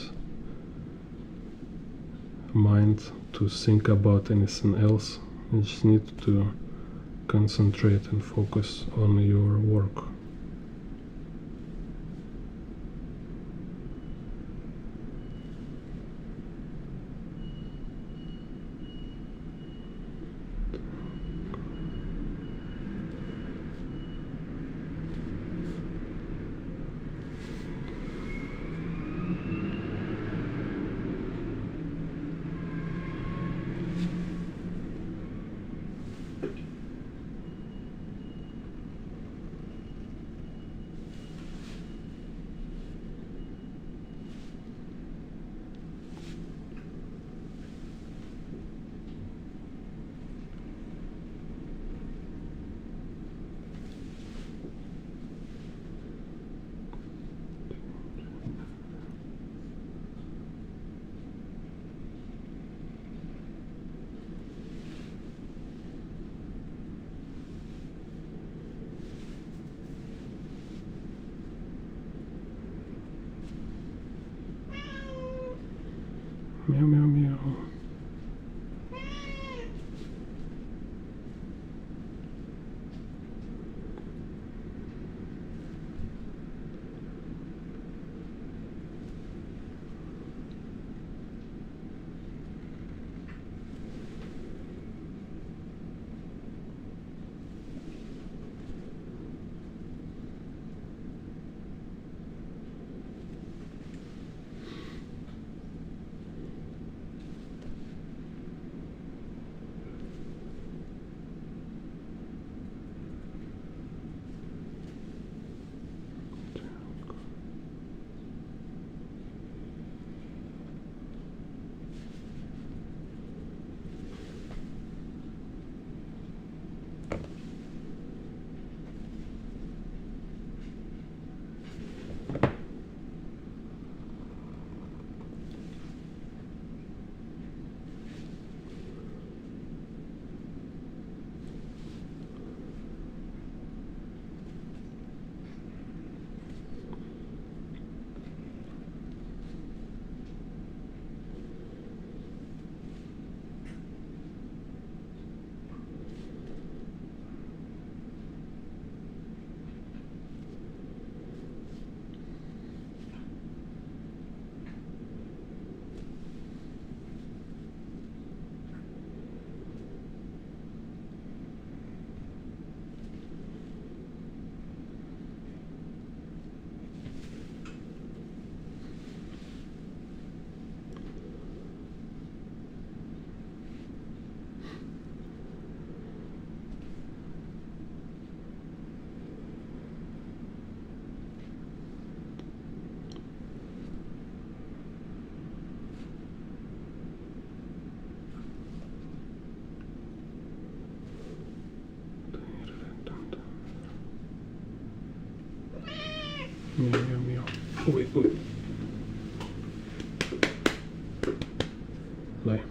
mind to think about anything else. You just need to concentrate and focus on your work. Meow, meow, meow. Meow, meow, meow. Oj, oj. Nej.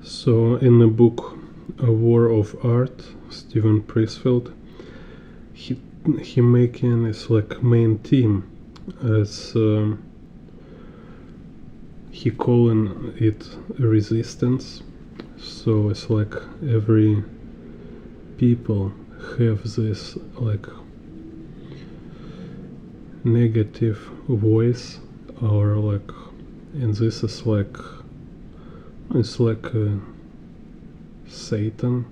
So in the book A War of Art, Steven Pressfield, he making this like main theme as he calling it resistance. So it's like every people have this like negative voice, or like, and this is like, it's like Satan,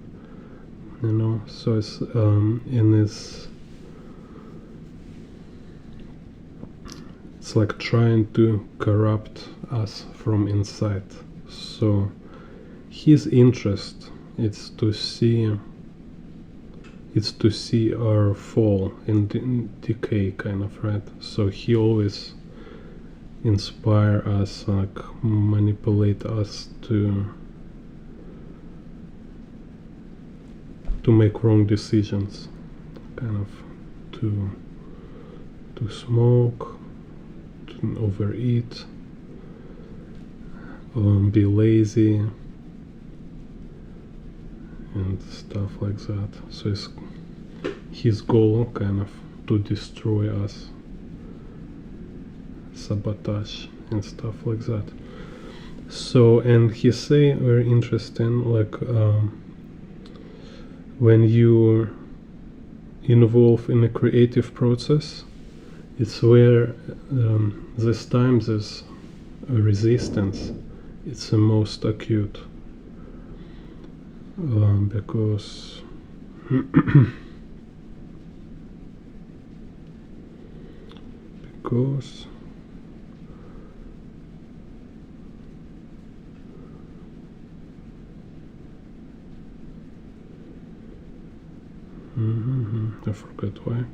you know. So it's and it's like trying to corrupt us from inside. So his interest is to see our fall and decay, kind of, right? So he always inspire us, like manipulate us to make wrong decisions, kind of, to smoke, to overeat, be lazy and stuff like that. So it's his goal, kind of, to destroy us, sabotage and stuff like that. So, and he say very interesting, like when you involve in a creative process, it's where this time this resistance, it's the most acute, because because I forgot why.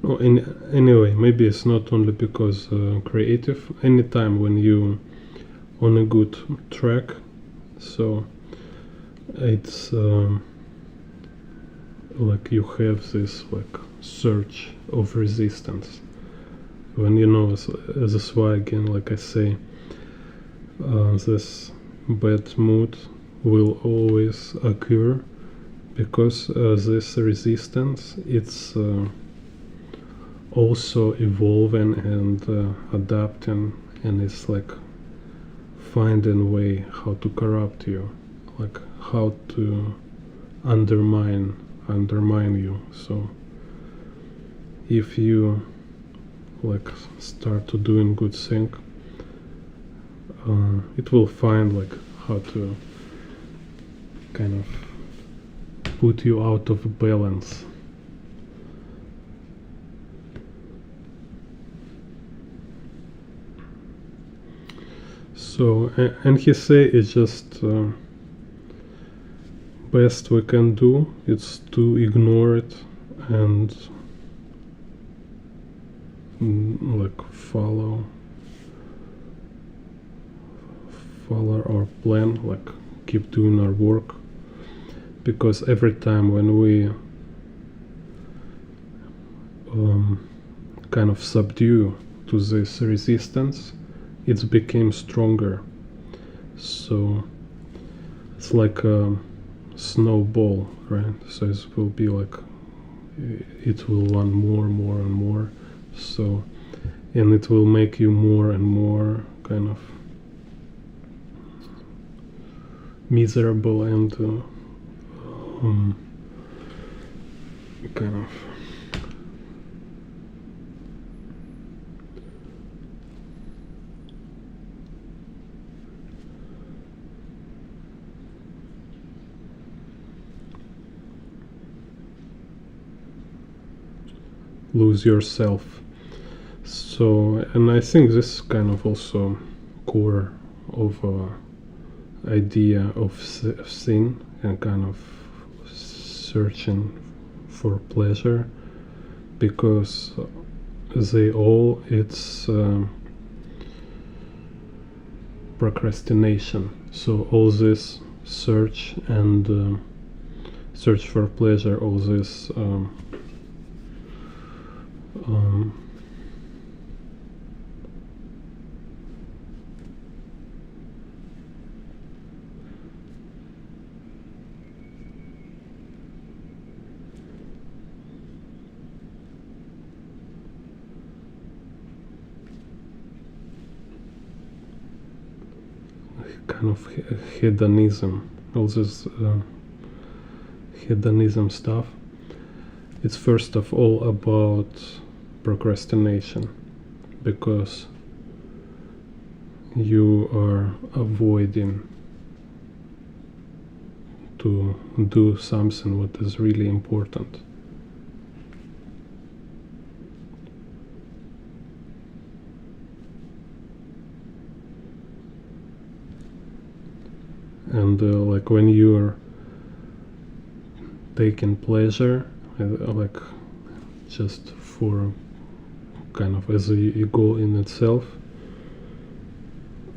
Oh, anyway, maybe it's not only because creative. Anytime when you on a good track, so it's like you have this like surge of resistance. When you know, that's why again, like I say, this bad mood will always occur, because this resistance, it's also evolving and adapting, and it's like finding a way how to corrupt you, like how to undermine you. So if you like start to doing good thing, it will find like how to kind of put you out of balance. So, and he say it's just best we can do, it's to ignore it and like follow our plan, like keep doing our work, because every time when we kind of subdue to this resistance, it became stronger. So it's like a snowball, right? So it will be like, it will want more and more. So, and it will make you more and more kind of miserable and kind of lose yourself. So, and I think this is kind of also core of idea of sin, and kind of searching for pleasure, because they all, it's procrastination. So all this search and search for pleasure, all this kind of hedonism, all this hedonism stuff. It's first of all about procrastination, because you are avoiding to do something what is really important. And like when you're taking pleasure, like just for kind of as a goal in itself,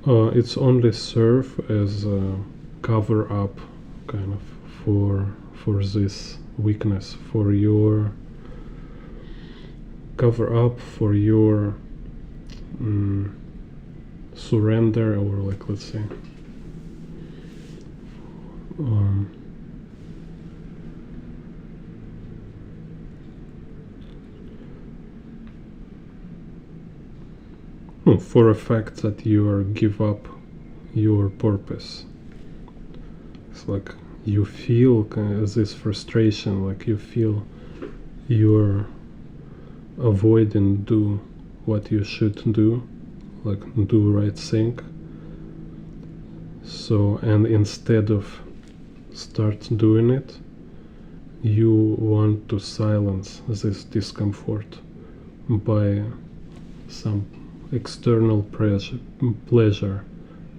it's only serve as a cover up kind of for this weakness, for your cover up for your surrender, or like let's say for a fact that you are give up your purpose. It's like you feel kind of this frustration, like you feel you're avoiding do what you should do, like do right thing. So, and instead of start doing it, you want to silence this discomfort by some external pleasure,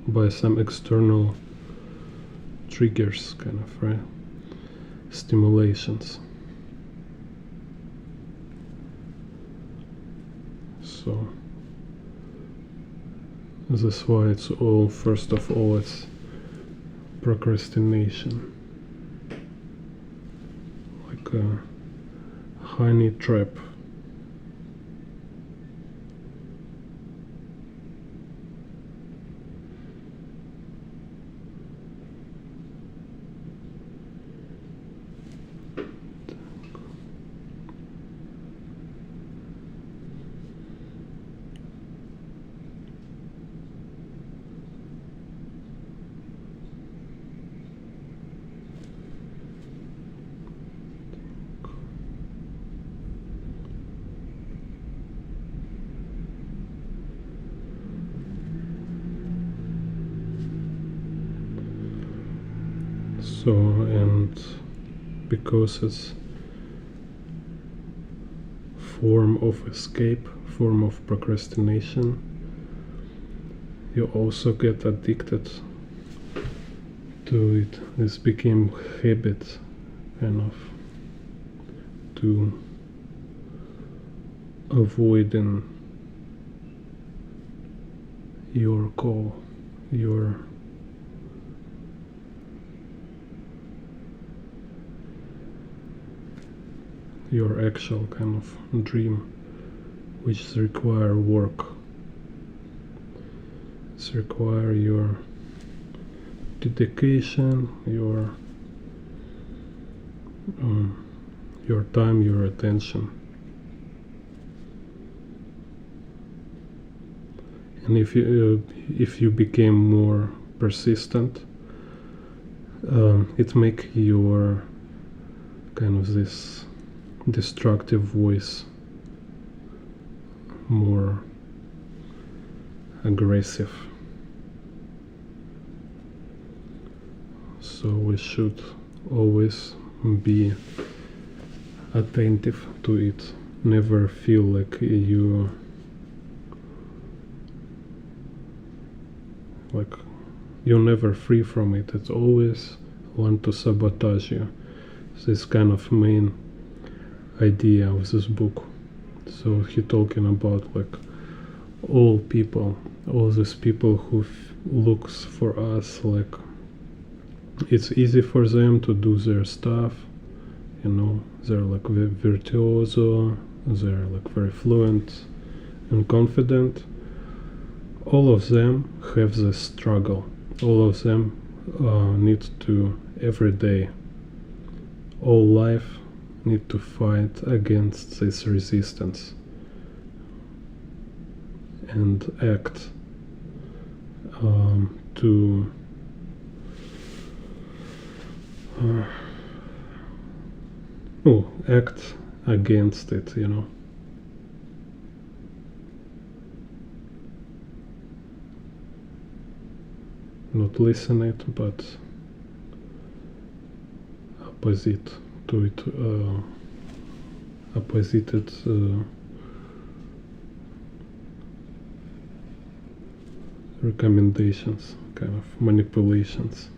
by some external triggers, kind of, right? Stimulations. So this is why it's all, first of all, it's procrastination, like a honey trap. So, and because it's form of escape, form of procrastination, you also get addicted to it. This became habit, kind of, to avoiding your goal, your actual kind of dream, which require work. It's require your dedication, your time, your attention. And if you became more persistent, it make your kind of this destructive voice more aggressive. So we should always be attentive to it. Never feel like you're never free from it. It's always want to sabotage you. This kind of main idea of this book. So he talking about like all people, all these people who looks for us like it's easy for them to do their stuff, you know, they're like virtuoso, they're like very fluent and confident. All of them have this struggle. All of them need to every day, all life need to fight against this resistance and act to act against it, you know. Not listen it, but opposite to it, opposited recommendations, kind of manipulations.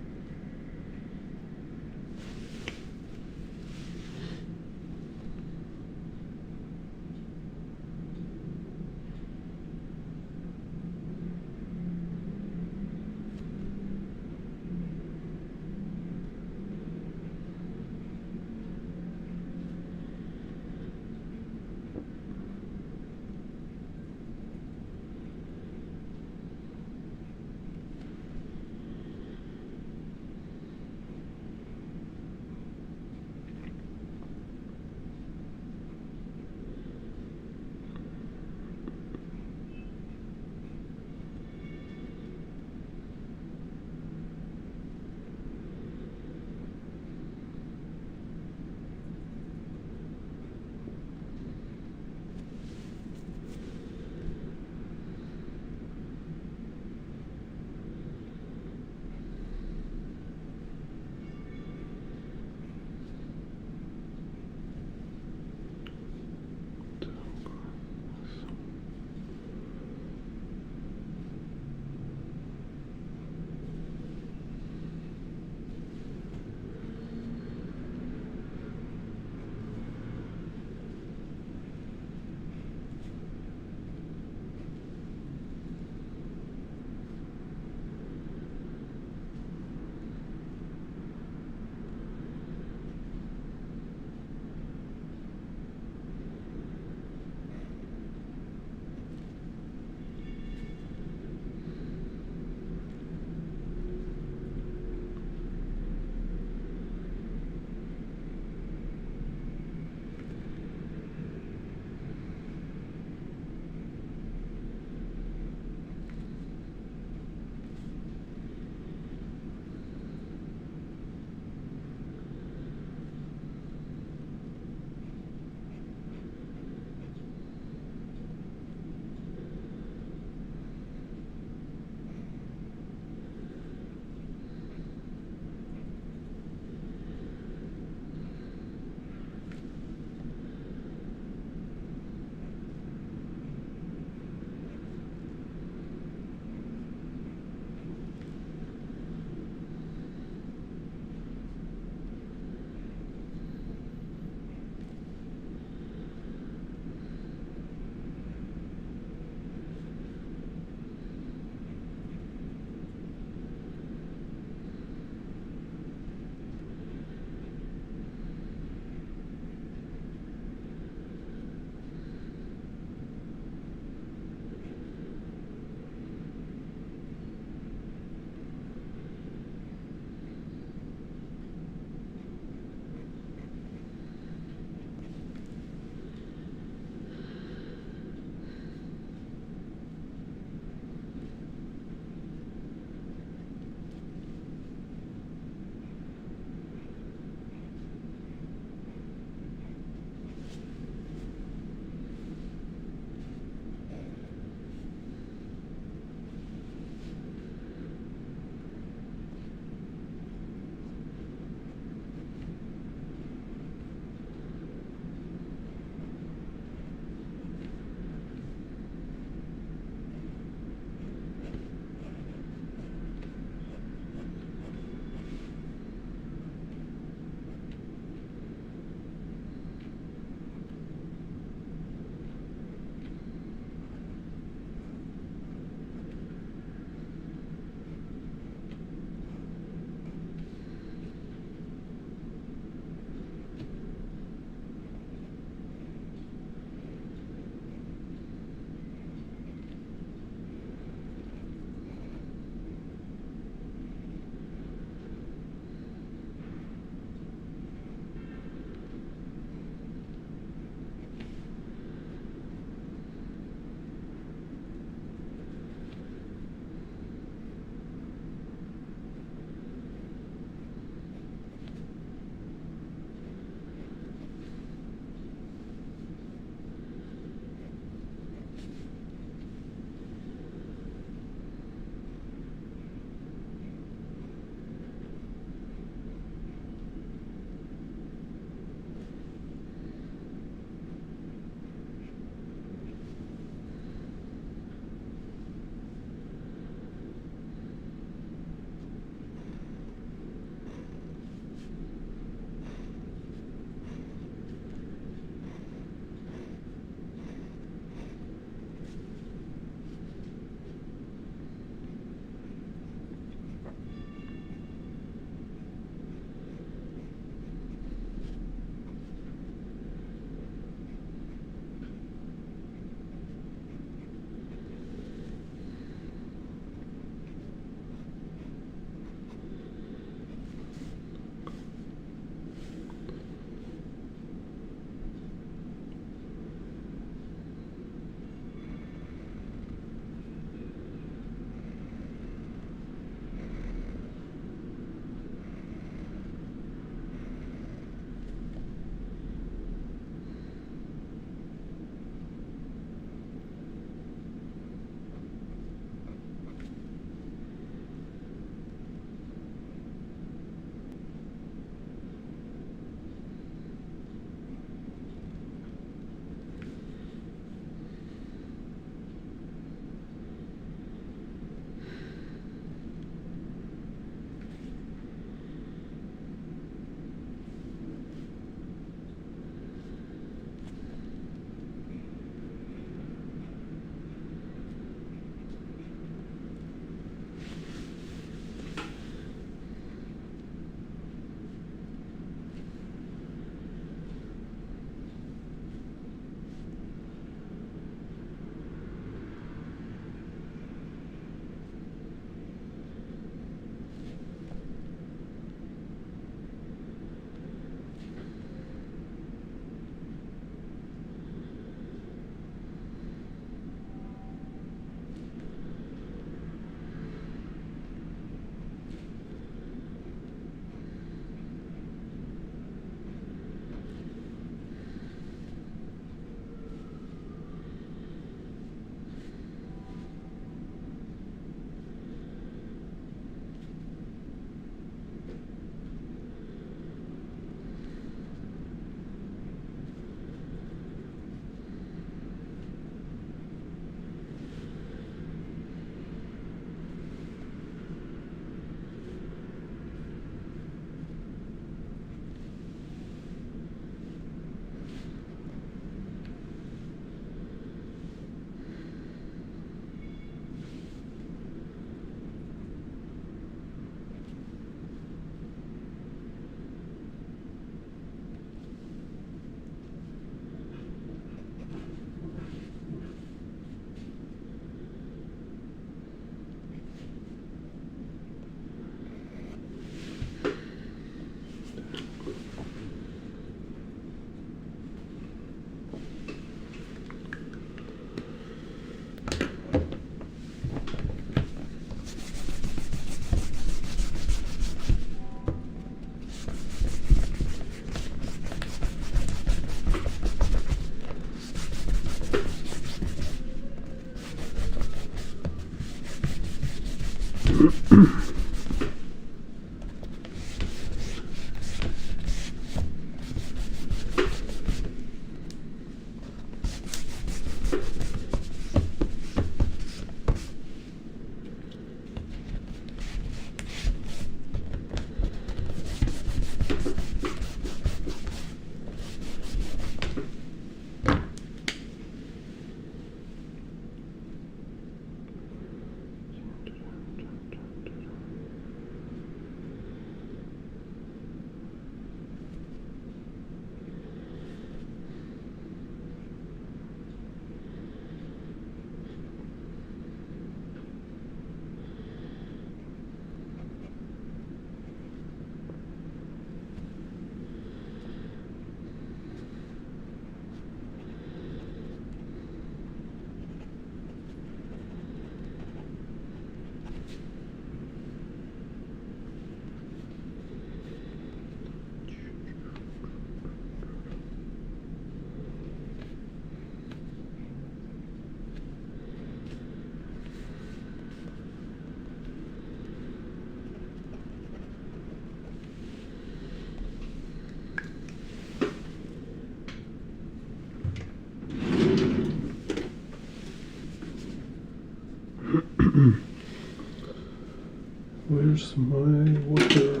Where's my water?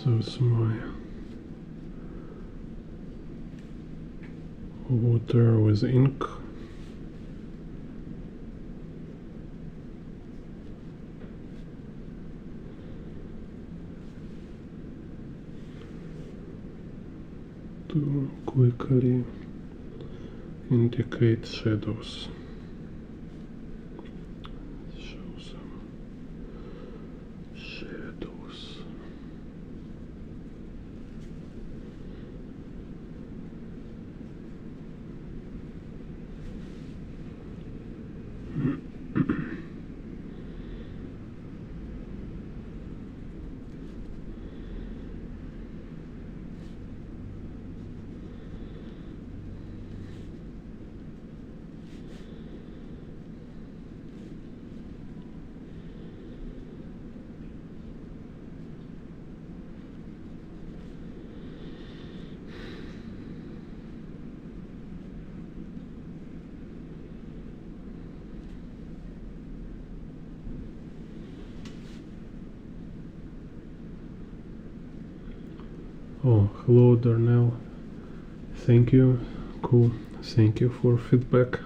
So it's my water with ink. To quickly indicate shadows. Show some shadows. Oh, hello Darnell. Thank you. Cool. Thank you for feedback.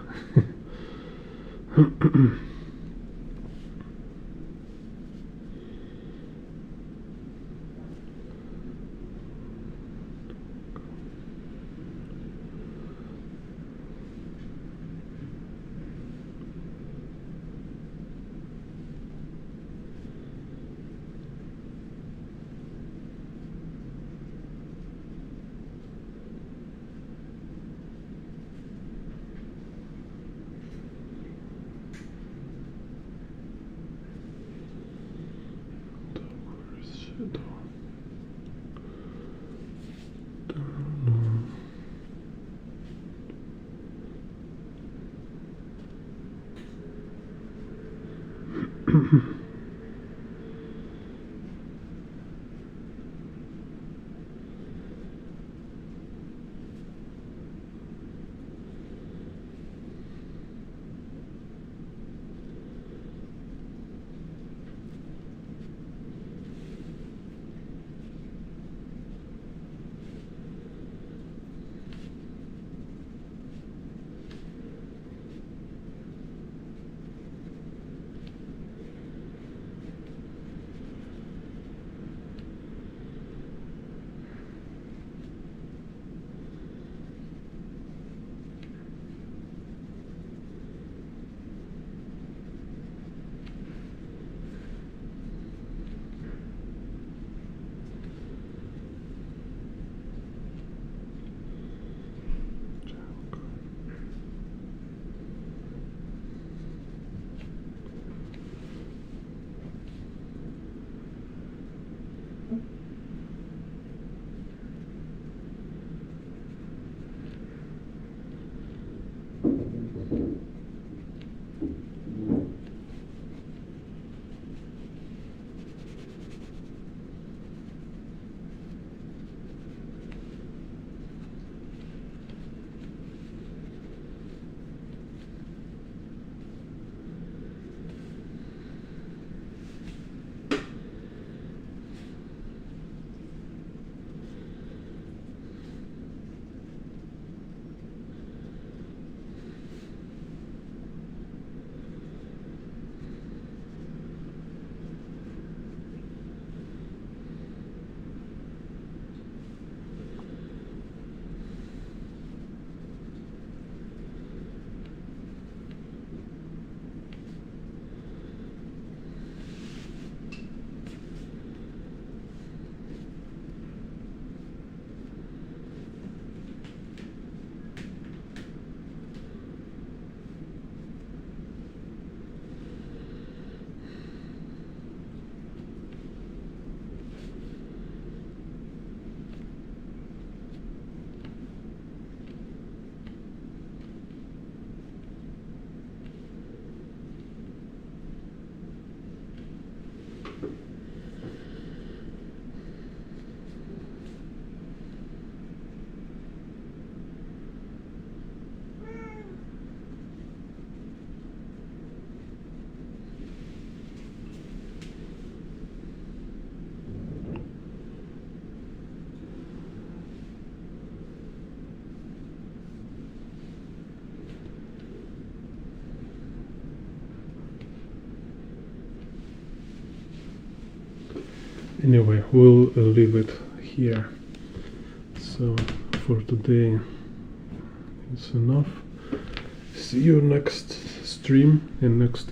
Anyway, we'll leave it here. So for today it's enough. See you next stream in next